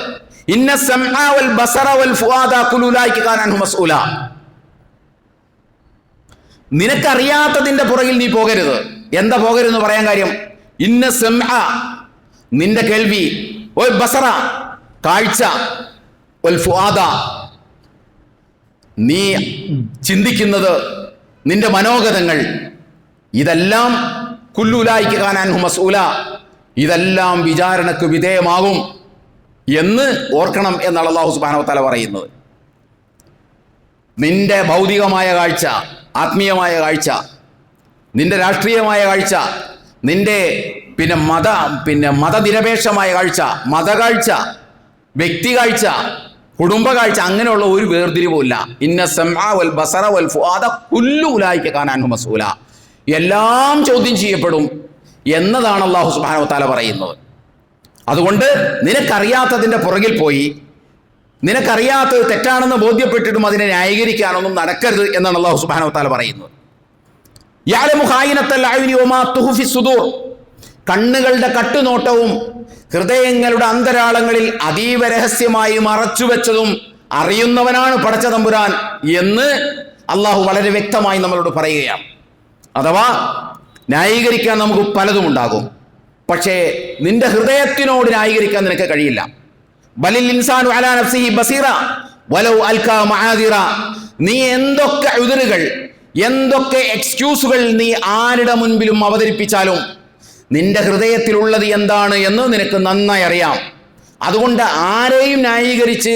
ഇന്ന സമഅ വൽ ബസറ വൽ ഫുആദ കുല്ലു ഉലൈക കാന അൻഹു മസ്ഊല. നിനക്കറിയാത്തതിന്റെ പുറകിൽ നീ പോകരുത്. എന്താ പോകരുതെന്ന് പറയാൻ കാര്യം? ഇന്ന സമഅ നിന്റെ കേൾവി, വൽ ബസറ കാഴ്ച, വൽ ഫുആദ നീ ചിന്തിക്കുന്നത്, നിന്റെ മനോഗതങ്ങൾ, ഇതെല്ലാം കുല്ലു ഉലൈക കാന അൻഹു മസ്ഊല, ഇതെല്ലാം വിചാരണക്ക് വിധേയമാകും എന്ന് ഓർക്കണം എന്നാണ് അല്ലാഹു സുബ്ഹാനഹു വ തആല പറയുന്നത്. നിന്റെ ഭൗതികമായ കാഴ്ച, ആത്മീയമായ കാഴ്ച, നിന്റെ രാഷ്ട്രീയമായ കാഴ്ച, നിന്റെ മതനിരപേക്ഷമായ കാഴ്ച, മതകാഴ്ച, വ്യക്തി കാഴ്ച, കുടുംബ കാഴ്ച, അങ്ങനെയുള്ള ഒരു വേർതിരിവുമില്ല. ഇന്ന സമഅ വൽ ബസറ വൽ ഫുആദ കുല്ലു ഉലൈക കാന അൻഹു മസ്ഊല, എല്ലാം ചോദ്യം ചെയ്യപ്പെടും എന്നതാണ് അല്ലാഹു സുബ്ഹാനഹു വ തആല പറയുന്നത്. അതുകൊണ്ട് നിനക്കറിയാത്തതിൻ്റെ പുറകിൽ പോയി നിനക്കറിയാത്തത് തെറ്റാണെന്ന് ബോധ്യപ്പെട്ടിട്ടും അതിനെ ന്യായീകരിക്കാനൊന്നും നടക്കരുത് എന്നാണ് അല്ലാഹു സുബ്ഹാനഹു വ തആല പറയുന്നത്. യഅലമു ഖായിനത്തൽ അയുനി വമാ തുഖ്ഫി സുദൂർ, കണ്ണുകളുടെ കട്ടുനോട്ടവും ഹൃദയങ്ങളുടെ അന്തരാളങ്ങളിൽ അതീവ രഹസ്യമായി മറച്ചുവെച്ചതും അറിയുന്നവനാണ് പടച്ച തമ്പുരാൻ എന്ന് അള്ളാഹു വളരെ വ്യക്തമായി നമ്മളോട് പറയുകയാണ്. അഥവാ ന്യായീകരിക്കാൻ നമുക്ക് പലതും ഉണ്ടാകും, പക്ഷേ നിന്റെ ഹൃദയത്തിനോട് ന്യായീകരിക്കാൻ നിനക്ക് കഴിയില്ല. ബലിൽ ഇൻസാനു അലാ നഫ്സിഹി ബസീറ വലൗ അൽകാ മആദിറ, നീ എന്തൊക്കെ ഉദറുകൾ, എന്തൊക്കെ എക്സ്ക്യൂസുകൾ നീ ആരുടെ മുൻപിലും അവതരിപ്പിച്ചാലും നിന്റെ ഹൃദയത്തിലുള്ളത് എന്താണ് എന്ന് നിനക്ക് നന്നായി അറിയാം. അതുകൊണ്ട് ആരെയും ന്യായീകരിച്ച്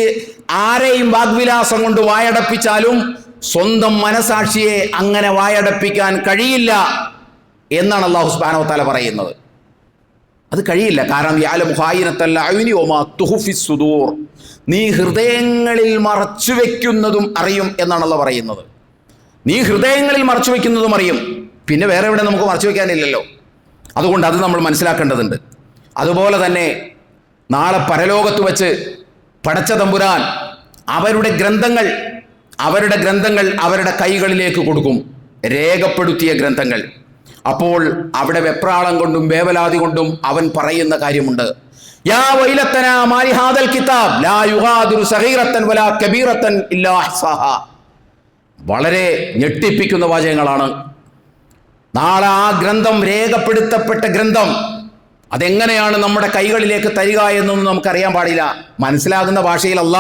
ആരെയും വാഗ്വിലാസം കൊണ്ട് വായടപ്പിച്ചാലും സ്വന്തം മനസാക്ഷിയെ അങ്ങനെ വായടപ്പിക്കാൻ കഴിയില്ല എന്നാണ് അല്ലാഹു സുബ്ഹാനഹു വ തആല പറയുന്നത്. അത് കഴിയില്ല. കാരണം യഅലമു ഖായിനത്തൽ അയുനി വമാ തുഖ്ഫി സുദൂർ, നീ ഹൃദയങ്ങളിൽ മറച്ചു വെക്കുന്നതും അറിയും എന്നാണ് അല്ലാഹു പറയുന്നത്. നീ ഹൃദയങ്ങളിൽ മറച്ചു വെക്കുന്നതും അറിയും. പിന്നെ വേറെ എവിടെ നമുക്ക് മറച്ചു വെക്കാനില്ലല്ലോ. അതുകൊണ്ട് അത് നമ്മൾ മനസ്സിലാക്കേണ്ടതുണ്ട്. അതുപോലെ തന്നെ നാളെ പരലോകത്ത് വെച്ച് പടച്ച തമ്പുരാൻ അവരുടെ ഗ്രന്ഥങ്ങൾ അവരുടെ കൈകളിലേക്ക് കൊടുക്കും, രേഖപ്പെടുത്തിയ ഗ്രന്ഥങ്ങൾ. അപ്പോൾ അവിടെ വെപ്രാളം കൊണ്ടും വേവലാതി കൊണ്ടും അവൻ പറയുന്ന കാര്യമുണ്ട്. യാ വൈലത്തനാ മാലി ഹാദൽ കിതാബ് ലാ യുഗാദിറു സഗീറത്തൻ വലാ കബീറത്തൻ ഇല്ലാ അഹ്സാഹാ. വളരെ ഞെട്ടിപ്പിക്കുന്ന വാചകങ്ങളാണ്. നാളെ ആ ഗ്രന്ഥം, രേഖപ്പെടുത്തപ്പെട്ട ഗ്രന്ഥം, അതെങ്ങനെയാണ് നമ്മുടെ കൈകളിലേക്ക് തരിക എന്നൊന്നും നമുക്കറിയാൻ പാടില്ല. മനസ്സിലാകുന്ന ഭാഷയിലല്ല,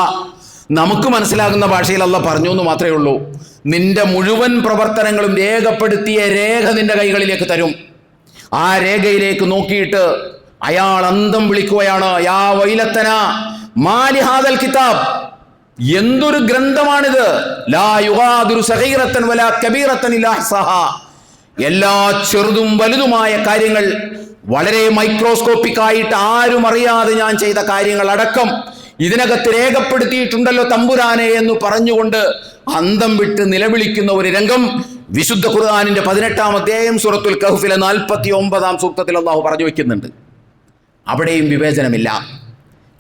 നമുക്ക് മനസ്സിലാകുന്ന ഭാഷയിലല്ല പറഞ്ഞു എന്ന് മാത്രമേ ഉള്ളൂ. നിന്റെ മുഴുവൻ പ്രവർത്തനങ്ങളും രേഖപ്പെടുത്തിയ രേഖ നിന്റെ കൈകളിലേക്ക് തരും. ആ രേഖയിലേക്ക് നോക്കിയിട്ട് അയാൾ അന്തം വിളിക്കുകയാണ്, യാ വൈലത്തന മാലി ഹാദൽ കിതാബ്, എന്തൊരു ഗ്രന്ഥമാണിത്, ലാ യുഗാദിറു സഗീറത്തൻ വലാ കബീറത്തൻ ഇല്ലാ അഹ്സാഹാ. എല്ലാ ചെറുതും വലുതുമായ കാര്യങ്ങൾ, വളരെ മൈക്രോസ്കോപ്പിക് ആയിട്ട് ആരും അറിയാതെ ഞാൻ ചെയ്ത കാര്യങ്ങൾ അടക്കം ഇതിനകത്ത് രേഖപ്പെടുത്തിയിട്ടുണ്ടല്ലോ തമ്പുരാനെ എന്ന് പറഞ്ഞുകൊണ്ട് അന്തം വിട്ട് നിലവിളിക്കുന്ന ഒരു രംഗം വിശുദ്ധ ഖുർആനിന്റെ 18-ാം അധ്യായം സൂറത്തുൽ കഹ്ഫിലെ 49-ാം സൂക്തത്തിൽ അല്ലാഹു പറഞ്ഞു വെക്കുന്നുണ്ട്. അവിടെയും വിവേചനമില്ല.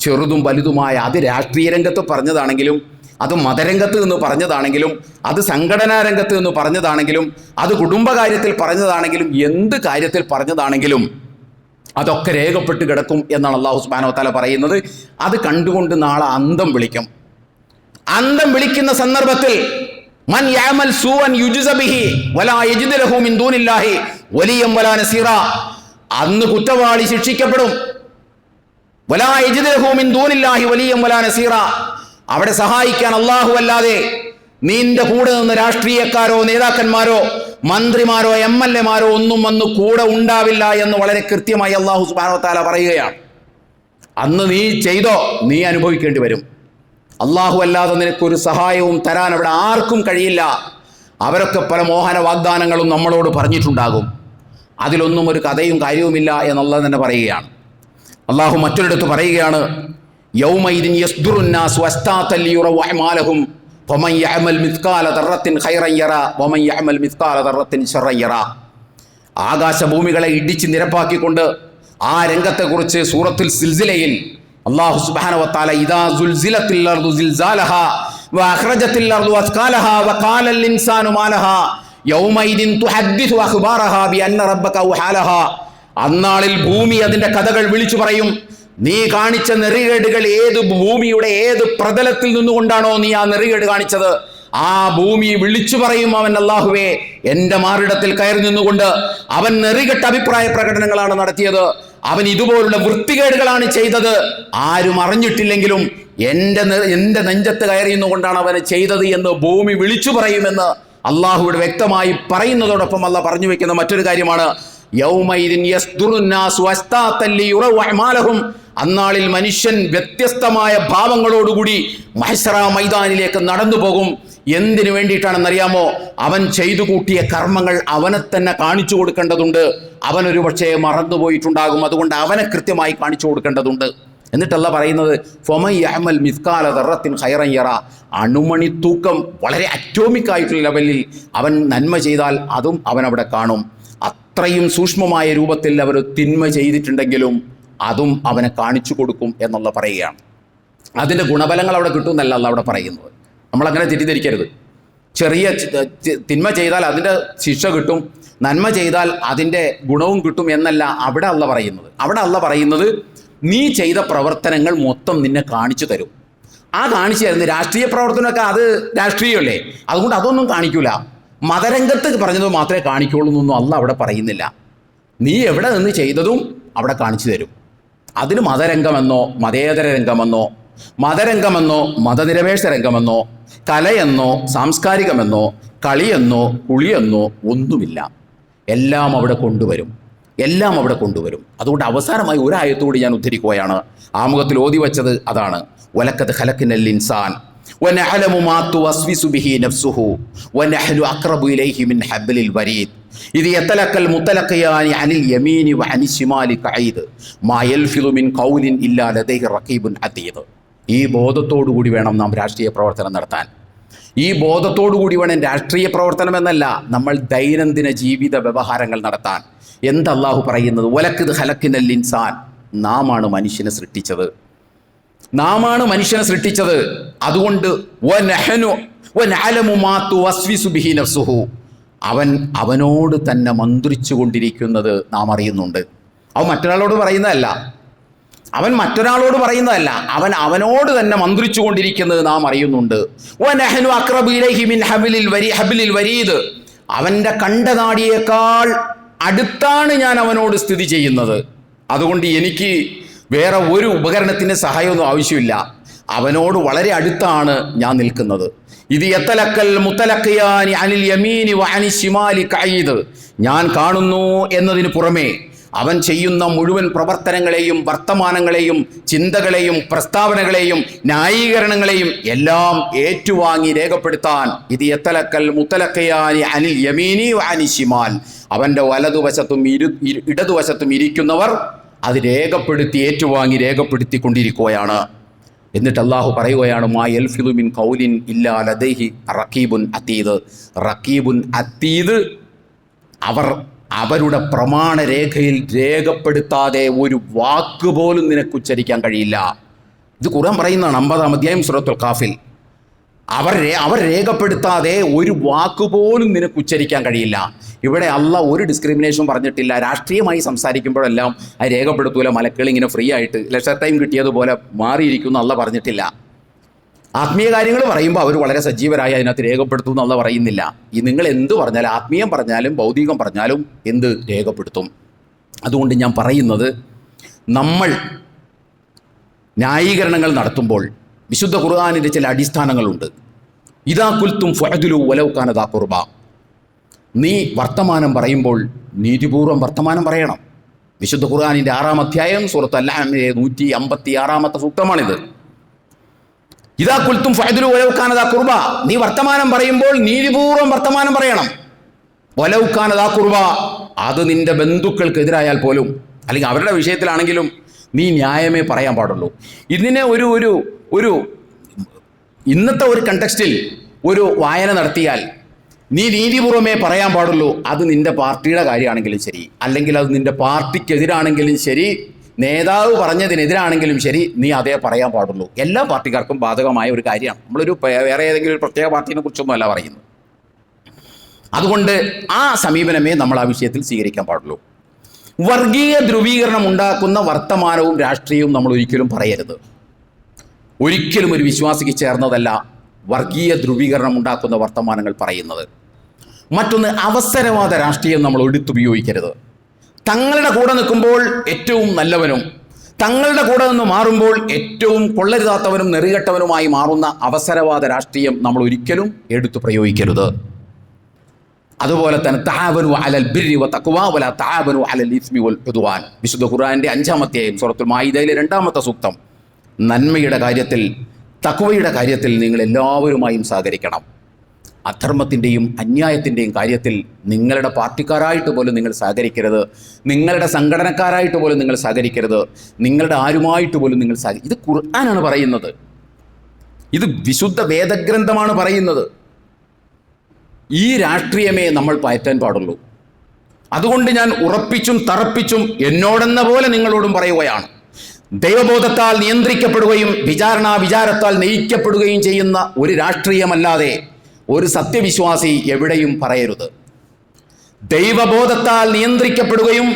ചെറുതും വലുതുമായ, അത് രാഷ്ട്രീയ രംഗത്ത് പറഞ്ഞതാണെങ്കിലും, അത് മതരംഗത്ത് നിന്ന് പറഞ്ഞതാണെങ്കിലും, അത് സംഘടനാ രംഗത്ത് നിന്ന് പറഞ്ഞതാണെങ്കിലും, അത് കുടുംബകാര്യത്തിൽ പറഞ്ഞതാണെങ്കിലും, എന്ത് കാര്യത്തിൽ പറഞ്ഞതാണെങ്കിലും അതൊക്കെ രേഖപ്പെട്ട് കിടക്കും എന്നാണ് അല്ലാഹു സുബ്ഹാനഹു വ തആല പറയുന്നത്. അത് കണ്ടുകൊണ്ട് നാളെ അന്തം വിളിക്കും. അന്തം വിളിക്കുന്ന സന്ദർഭത്തിൽ മൻ യഅമൽ സൂഅൻ യുജ്സ ബിഹി വലാ യജിദ് ലഹു മിൻ ദൂനില്ലാഹി വലിയ്യൻ വലാ നസീറ. അന്ന് കുറ്റവാളി ശിക്ഷിക്കപ്പെടും. വലാ യജിദ് ലഹു മിൻ ദൂനില്ലാഹി വലിയ്യൻ വലാ നസീറ. അവിടെ സഹായിക്കാൻ അല്ലാഹു അല്ലാതെ നിന്റെ കൂടെ നിന്ന് രാഷ്ട്രീയക്കാരോ നേതാക്കന്മാരോ മന്ത്രിമാരോ MLA-മാരോ ഒന്നും വന്ന് കൂടെ ഉണ്ടാവില്ല എന്ന് വളരെ കൃത്യമായി അല്ലാഹു സുബ്ഹാനഹു വ തആല പറയുകയാണ്. അന്ന് നീ ചെയ്തോ, നീ അനുഭവിക്കേണ്ടി വരും. അല്ലാഹു അല്ലാതെ നിനക്കൊരു സഹായവും തരാൻ അവിടെ ആർക്കും കഴിയില്ല. അവരൊക്കെ പല മോഹന വാഗ്ദാനങ്ങളും നമ്മളോട് പറഞ്ഞിട്ടുണ്ടാകും. അതിലൊന്നും ഒരു കഥയും കാര്യവുമില്ല എന്നുള്ളത് തന്നെ പറയുകയാണ്. അല്ലാഹു മറ്റൊരിടത്ത് പറയുകയാണ്, യൗമൈദിൻ യസ്ദുറുന്നാസു അസ്താതൻ ലിയുറവു അഅമാലഹും വമൻ യഅമൽ മിത്കാല ദർറത്തിൻ ഖൈറൻ യറാ വമൻ യഅമൽ മിത്കാല ദർറത്തിൻ ശർറൻ യറാ. ആകാശഭൂമികളെ ഇടിച്ച് നിരപ്പാക്കിക്കൊണ്ട് ആ രംഗത്തെക്കുറിച്ച് സൂറത്തുൽ സിൽസിലയിൽ അല്ലാഹു സുബ്ഹാനഹു വ തആല ഇദാ സുൽസിലത്തിൽ അർദു സിൽസാലഹാ വഅഖ്റജത്തിൽ അർദു അസ്കാലഹാ വഖാലൽ ഇൻസാനു മാലഹാ യൗമൈദിൻ തുഹദ്ദിസു അഖ്ബാറഹാ ബിഅന്ന റബ്ബക ഔഹാലഹാ. അന്നാളിൽ ഭൂമി അതിന്റെ കഥകൾ വിളിച്ചു പറയും. നീ കാണിച്ച നെറികേടുകൾ ഏത് ഭൂമിയുടെ ഏത് പ്രതലത്തിൽ നിന്നുകൊണ്ടാണോ നീ ആ നെറികേട് കാണിച്ചത്, ആ ഭൂമി വിളിച്ചു പറയും, അവൻ അല്ലാഹുവേ എൻ്റെ മാറിടത്തിൽ കയറി നിന്നുകൊണ്ട് അവൻ നെറികെട്ട അഭിപ്രായ പ്രകടനങ്ങളാണ് നടത്തിയത്, അവൻ ഇതുപോലുള്ള വൃത്തികേടുകളാണ് ചെയ്തത്, ആരും അറിഞ്ഞിട്ടില്ലെങ്കിലും എൻ്റെ നെഞ്ചത്ത് കയറി നിന്നുകൊണ്ടാണ് അവനെ ചെയ്തത് എന്ന് ഭൂമി വിളിച്ചു പറയുമെന്ന് അള്ളാഹുവിടെ വ്യക്തമായി പറയുന്നതോടൊപ്പം അല്ലാഹ് പറഞ്ഞു വെക്കുന്ന മറ്റൊരു കാര്യമാണ് അന്നാളിൽ മനുഷ്യൻ വ്യത്യസ്തമായ ഭാവങ്ങളോടുകൂടി മഹ്ശറ മൈതാനിലേക്ക് നടന്നു പോകും. എന്തിനു വേണ്ടിയിട്ടാണെന്നറിയാമോ? അവൻ ചെയ്തു കൂട്ടിയ കർമ്മങ്ങൾ അവനെ തന്നെ കാണിച്ചു കൊടുക്കേണ്ടതുണ്ട്. അവനൊരു പക്ഷേ മറന്നുപോയിട്ടുണ്ടാകും, അതുകൊണ്ട് അവനെ കൃത്യമായി കാണിച്ചു കൊടുക്കേണ്ടതുണ്ട്. എന്നിട്ടല്ല പറയുന്നത് ഫമൻ യഅമൽ മിസ്കാല ദറത്തിൻ ഖൈറൻ യറ. അണുമണി തൂക്കം വളരെ അറ്റോമിക് ആയിട്ടുള്ള ലെവലിൽ അവൻ നന്മ ചെയ്താൽ അതും അവൻ അവിടെ കാണും. അത്രയും സൂക്ഷ്മമായ രൂപത്തിൽ അവർ തിന്മ ചെയ്തിട്ടുണ്ടെങ്കിലും അതും അവനെ കാണിച്ചു കൊടുക്കും എന്നുള്ള പറയുകയാണ്. അതിൻ്റെ ഗുണഫലങ്ങൾ അവിടെ കിട്ടുമെന്നല്ല അല്ല അവിടെ പറയുന്നത്. നമ്മളങ്ങനെ തെറ്റിദ്ധരിക്കരുത്. ചെറിയ തിന്മ ചെയ്താൽ അതിൻ്റെ ശിക്ഷ കിട്ടും, നന്മ ചെയ്താൽ അതിൻ്റെ ഗുണവും കിട്ടും എന്നല്ല അവിടെ അല്ല പറയുന്നത്. അവിടെ അല്ല പറയുന്നത് നീ ചെയ്ത പ്രവർത്തനങ്ങൾ മൊത്തം നിന്നെ കാണിച്ചു തരും. ആ കാണിച്ചു തരുന്നത് രാഷ്ട്രീയ പ്രവർത്തനമൊക്കെ അത് രാഷ്ട്രീയമല്ലേ, അതുകൊണ്ട് അതൊന്നും കാണിക്കൂല. മതരംഗത്ത് പറഞ്ഞത് മാത്രമേ കാണിക്കുള്ളൂ എന്നൊന്നും അല്ല അവിടെ പറയുന്നില്ല. നീ എവിടെ നിന്ന് ചെയ്തതും അവിടെ കാണിച്ചു തരും. അതിന് മതരംഗമെന്നോ മതേതര രംഗമെന്നോ മതരംഗമെന്നോ മതനിരപേക്ഷ രംഗമെന്നോ കലയെന്നോ സാംസ്കാരികമെന്നോ കളിയെന്നോ കുളിയെന്നോ ഒന്നുമില്ല. എല്ലാം അവിടെ കൊണ്ടുവരും, എല്ലാം അവിടെ കൊണ്ടുവരും. അതുകൊണ്ട് അവസാനമായി ഒരു ആയത്തോട് ഞാൻ ഉദ്ധരിക്കുകയാണ്. ആമുഖത്തിൽ ഓതി വച്ചത് അതാണ്. വലക്കത് ഖലഖ്നൽ ഇൻസാൻ വനഅലമു മാ തുവസ്വിസു ബിഹി നഫ്സുഹു വനഹ്നു അഖ്റബു ഇലൈഹി മിൻ ഹബ്ലിൽ വരീദ് ഇദ് യതലക്കൽ മുതലഖിയാനി അനിൽ യമീനി വഅനി ശിമാലി ഖഈദ് മാ യൽഫിദു മിൻ ഖൗലിൻ ഇല്ലാ ലദൈഹി റഖീബുൻ അതീദ്. ഈ ബോധത്തോടു കൂടി വേണം നാം രാഷ്ട്രീയ പ്രവർത്തനം നടത്താൻ. ഈ ബോധത്തോടു കൂടി വേണം രാഷ്ട്രീയ പ്രവർത്തനം എന്നല്ല, നമ്മൾ ദൈനംദിന ജീവിത വ്യവഹാരങ്ങൾ നടത്താൻ. എന്താ അല്ലാഹു പറയുന്നത്? വലക്കത് ഖലഖ്നൽ ഇൻസാൻ. നാമാണ് മനുഷ്യനെ സൃഷ്ടിച്ചത്, നാമാണ് മനുഷ്യനെ സൃഷ്ടിച്ചത്. അതുകൊണ്ട് വനഅലമു മാ തുവസ്വിസു ബിഹി നഫ്സുഹു. അവനോട് തന്നെ മന്ത്രിച്ചു കൊണ്ടിരിക്കുന്നത് നാം അറിയുന്നുണ്ട്. അവൻ മറ്റൊരാളോട് പറയുന്നതല്ല, അവൻ അവനോട് തന്നെ മന്ത്രിച്ചു കൊണ്ടിരിക്കുന്നത് നാം അറിയുന്നുണ്ട്. വനഹ്നു അഖ്റബു ഇലൈഹി മിൻ ഹബ്ലിൽ വരീദ്. അവൻ്റെ കണ്ടനാടിയേക്കാൾ അടുത്താണ് ഞാൻ അവനോട് സ്ഥിതി ചെയ്യുന്നത്. അതുകൊണ്ട് എനിക്ക് വേറെ ഒരു ഉപകരണത്തിൻ്റെ സഹായമൊന്നും ആവശ്യമില്ല. അവനോട് വളരെ അടുത്താണ് ഞാൻ നിൽക്കുന്നത്. ഇത് യതലക്കൽ മുതലഖിയാനി അനിൽ യമീനി വഅനി ശിമാലി ഖഈദ്. ഞാൻ കാണുന്നു എന്നതിന് പുറമെ അവൻ ചെയ്യുന്ന മുഴുവൻ പ്രവർത്തനങ്ങളെയും വർത്തമാനങ്ങളെയും ചിന്തകളെയും പ്രസ്താവനകളെയും ന്യായീകരണങ്ങളെയും എല്ലാം ഏറ്റുവാങ്ങി രേഖപ്പെടുത്താൻ ഇത് യതലക്കൽ മുതലഖിയാനി അനിൽ യമീനി വഅനി ശിമാൽ. അവൻ്റെ വലതുവശത്തും ഇടതുവശത്തും ഇരിക്കുന്നവർ അത് രേഖപ്പെടുത്തി ഏറ്റുവാങ്ങി രേഖപ്പെടുത്തിക്കൊണ്ടിരിക്കുകയാണ്. എന്നിട്ട് അല്ലാഹു പറയുകയാണ് മാ യൽഫിദു മിൻ ഖൗലിൻ ഇല്ലാ ലദൈഹി റഖീബുൻ അതീദ്. റഖീബുൻ അതീദ് അവരുടെ പ്രമാണരേഖയിൽ രേഖപ്പെടുത്താതെ ഒരു വാക്ക് പോലും നിനക്ക് ഉച്ചരിക്കാൻ കഴിയില്ല. ഇത് ഖുർആൻ പറയുന്നതാണ്. 50-ാം അധ്യായം സൂറത്തുൽ ഖാഫിൽ. അവർ രേഖപ്പെടുത്താതെ ഒരു വാക്കുപോലും നിനക്ക് ഉച്ചരിക്കാൻ കഴിയില്ല. ഇവിടെ അള്ളാഹ് ഒരു ഡിസ്ക്രിമിനേഷൻ പറഞ്ഞിട്ടില്ല. രാഷ്ട്രീയമായി സംസാരിക്കുമ്പോഴെല്ലാം അത് രേഖപ്പെടുത്തൂല, മലക്കുകൾ ഇങ്ങനെ ഫ്രീ ആയിട്ട് ലെഷർ ടൈം കിട്ടിയതുപോലെ മാറിയിരിക്കുന്നു അള്ളാഹ് പറഞ്ഞിട്ടില്ല. ആത്മീയ കാര്യങ്ങൾ പറയുമ്പോൾ അവർ വളരെ സജീവരായി അതിനകത്ത് രേഖപ്പെടുത്തും എന്നല്ല പറയുന്നില്ല. ഈ നിങ്ങൾ എന്ത് പറഞ്ഞാലും, ആത്മീയം പറഞ്ഞാലും ഭൗതികം പറഞ്ഞാലും എന്ത് രേഖപ്പെടുത്തും. അതുകൊണ്ട് ഞാൻ പറയുന്നത്, നമ്മൾ ന്യായീകരണങ്ങൾ നടത്തുമ്പോൾ വിശുദ്ധ ഖുർആനിൻ്റെ ചില അടിസ്ഥാനങ്ങളുണ്ട്. ഇദാ ഖുൽതും ഫഅദ്ലു വലൗ കാന ദാ ഖുർബ. നീ വർത്തമാനം പറയുമ്പോൾ നീതിപൂർവ്വം വർത്തമാനം പറയണം. വിശുദ്ധ ഖുർആനിൻ്റെ 6-ാം അധ്യായം സൂറത്ത് അൽ-അൻആമിലെ 156-ാമത്തെ സൂക്തമാണിത്. ഇദാ ഖുൽതും ഫഅദ്ലു വലൗ കാന ദാ ഖുർബ. നീ വർത്തമാനം പറയുമ്പോൾ നീതിപൂർവ്വം വർത്തമാനം പറയണം. വലൗ കാന ദാ ഖുർബ. അത് നിന്റെ ബന്ധുക്കൾക്കെതിരായാൽ പോലും, അല്ലെങ്കിൽ അവരുടെ വിഷയത്തിലാണെങ്കിലും നീ ന്യായമേ പറയാൻ പാടുള്ളൂ. ഇതിനെ ഒരു ഇന്നത്തെ ഒരു കണ്ടക്സ്റ്റിൽ ഒരു വായന നടത്തിയാൽ നീ നീതിപൂർവ്വമേ പറയാൻ പാടുള്ളൂ. അത് നിന്റെ പാർട്ടിയുടെ കാര്യമാണെങ്കിലും ശരി, അല്ലെങ്കിൽ അത് നിന്റെ പാർട്ടിക്കെതിരാണെങ്കിലും ശരി, നേതാവ് പറഞ്ഞതിനെതിരാണെങ്കിലും ശരി, നീ അതേ പറയാൻ പാടുള്ളൂ. എല്ലാ പാർട്ടിക്കാർക്കും ബാധകമായ ഒരു കാര്യമാണ്. നമ്മളൊരു വേറെ ഏതെങ്കിലും ഒരു പ്രത്യേക പാർട്ടിനെ കുറിച്ചൊന്നും അല്ല പറയുന്നത്. അതുകൊണ്ട് ആ സമീപനമേ നമ്മൾ ആ വിഷയത്തിൽ സ്വീകരിക്കാൻ പാടുള്ളൂ. വർഗീയ ധ്രുവീകരണം ഉണ്ടാക്കുന്ന വർത്തമാനവും രാഷ്ട്രീയവും നമ്മൾ ഒരിക്കലും പറയരുത്. ഒരിക്കലും ഒരു വിശ്വാസിക്ക് ചേർന്നതല്ല വർഗീയ ധ്രുവീകരണം ഉണ്ടാക്കുന്ന വർത്തമാനങ്ങൾ പറയുന്നത്. മറ്റൊന്ന്, അവസരവാദ രാഷ്ട്രീയം നമ്മൾ എടുത്തുപയോഗിക്കരുത്. തങ്ങളുടെ കൂടെ നിൽക്കുമ്പോൾ ഏറ്റവും നല്ലവനും തങ്ങളുടെ കൂടെ നിന്ന് മാറുമ്പോൾ ഏറ്റവും കൊള്ളരുതാത്തവനും നെറികെട്ടവനുമായി മാറുന്ന അവസരവാദ രാഷ്ട്രീയം നമ്മൾ ഒരിക്കലും എടുത്തു പ്രയോഗിക്കരുത്. അതുപോലെ തന്നെ തആവനു അലൽ ബിർരി വത്തഖ്വ വലാ തആവനു അലൽ ഇസ്മി വൽ ഉദ്വാൻ. വിശുദ്ധ ഖുർആന്റെ 5-ാം അധ്യായം സൂറത്തുൽ മാഇദയിലെ 2-ാമത്തെ സൂക്തം. നന്മയുടെ കാര്യത്തിൽ, തഖ്വയുടെ കാര്യത്തിൽ നിങ്ങൾ എല്ലാവരുമായും സഹകരിക്കണം. അധർമ്മത്തിൻ്റെയും അന്യായത്തിൻ്റെയും കാര്യത്തിൽ നിങ്ങളുടെ പാർട്ടിക്കാരായിട്ട് പോലും നിങ്ങൾ സഹകരിക്കരുത്, നിങ്ങളുടെ സംഘടനക്കാരായിട്ട് പോലും നിങ്ങൾ സഹകരിക്കരുത്, നിങ്ങളുടെ ആരുമായിട്ട് പോലും നിങ്ങൾ ഇത് ഖുർആനാണ് പറയുന്നത്, ഇത് വിശുദ്ധ വേദഗ്രന്ഥമാണ് പറയുന്നത്. ഈ രാഷ്ട്രീയമേ നമ്മൾ പയറ്റാൻ പാടുള്ളൂ. അതുകൊണ്ട് ഞാൻ ഉറപ്പിച്ചും തറപ്പിച്ചും എന്നോടെന്ന പോലെ നിങ്ങളോടും പറയുകയാണ്, ദൈവബോധത്താൽ നിയന്ത്രിക്കപ്പെടുകയും വിചാരത്താൽ നയിക്കപ്പെടുകയും ചെയ്യുന്ന ഒരു രാഷ്ട്രീയമല്ലാതെ ഒരു സത്യവിശ്വാസി എവിടെയും പറയരുത്. ദൈവബോധത്താൽ നിയന്ത്രിക്കപ്പെടുകയും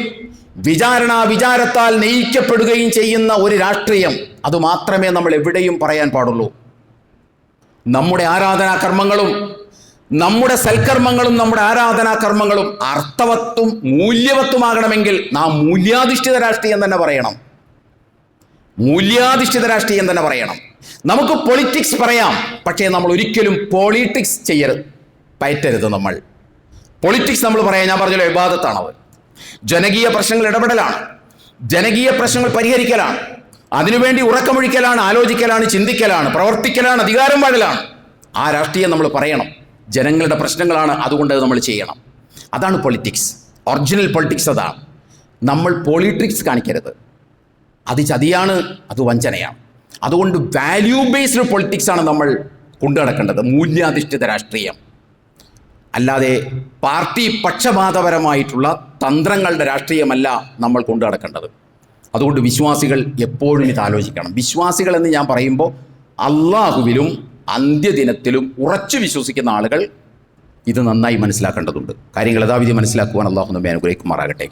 വിചാരത്താൽ നയിക്കപ്പെടുകയും ചെയ്യുന്ന ഒരു രാഷ്ട്രീയം, അതുമാത്രമേ നമ്മൾ എവിടെയും പറയാൻ പാടുള്ളൂ. നമ്മുടെ ആരാധനാകർമ്മങ്ങളും നമ്മുടെ സൽക്കർമ്മങ്ങളും നമ്മുടെ ആരാധനാകർമ്മങ്ങളും അർത്ഥവത്തും മൂല്യവത്തുമാകണമെങ്കിൽ നാം മൂല്യാധിഷ്ഠിത രാഷ്ട്രീയം തന്നെ പറയണം. മൂല്യാധിഷ്ഠിത രാഷ്ട്രീയം തന്നെ പറയണം. നമുക്ക് പൊളിറ്റിക്സ് പറയാം, പക്ഷേ നമ്മൾ ഒരിക്കലും പോളിറ്റിക്സ് പയറ്റരുത്. നമ്മൾ പൊളിറ്റിക്സ് നമ്മൾ പറയാം, ഞാൻ പറഞ്ഞല്ലോ, ഇബാദത്താണത്. ജനകീയ പ്രശ്നങ്ങൾ ഇടപെടലാണ്, ജനകീയ പ്രശ്നങ്ങൾ പരിഹരിക്കലാണ്, അതിനുവേണ്ടി ഉറക്കമൊഴിക്കലാണ്, ആലോചിക്കലാണ്, ചിന്തിക്കലാണ്, പ്രവർത്തിക്കലാണ്, അധികാരം വാഴലാണ്. ആ രാഷ്ട്രീയം നമ്മൾ പറയണം. ജനങ്ങളുടെ പ്രശ്നങ്ങളാണ്, അതുകൊണ്ട് നമ്മൾ ചെയ്യണം. അതാണ് പൊളിറ്റിക്സ്. ഒറിജിനൽ പൊളിറ്റിക്സ് അതാണ്. നമ്മൾ പോളിറ്റിക്സ് കാണിക്കരുത്. അത് ചതിയാണ്, അത് വഞ്ചനയാണ്. അതുകൊണ്ട് വാല്യൂ ബേസ്ഡ് പൊളിറ്റിക്സ് ആണ് നമ്മൾ കൊണ്ടു നടക്കേണ്ടത്, മൂല്യാധിഷ്ഠിത രാഷ്ട്രീയം. അല്ലാതെ പാർട്ടി പക്ഷപാതപരമായിട്ടുള്ള തന്ത്രങ്ങളുടെ രാഷ്ട്രീയമല്ല നമ്മൾ കൊണ്ടു നടക്കേണ്ടത്. അതുകൊണ്ട് വിശ്വാസികൾ എപ്പോഴും ഇത് ആലോചിക്കണം. വിശ്വാസികൾ എന്ന് ഞാൻ പറയുമ്പോൾ അള്ളാഹുവിലും അന്ത്യദിനത്തിലും ഉറച്ചു വിശ്വസിക്കുന്ന ആളുകൾ ഇത് നന്നായി മനസ്സിലാക്കേണ്ടതുണ്ട്. കാര്യങ്ങൾ യഥാവിധി മനസ്സിലാക്കുവാൻ അള്ളാഹു നമ്മെ അനുഗ്രഹിക്കുമാറാകട്ടെ.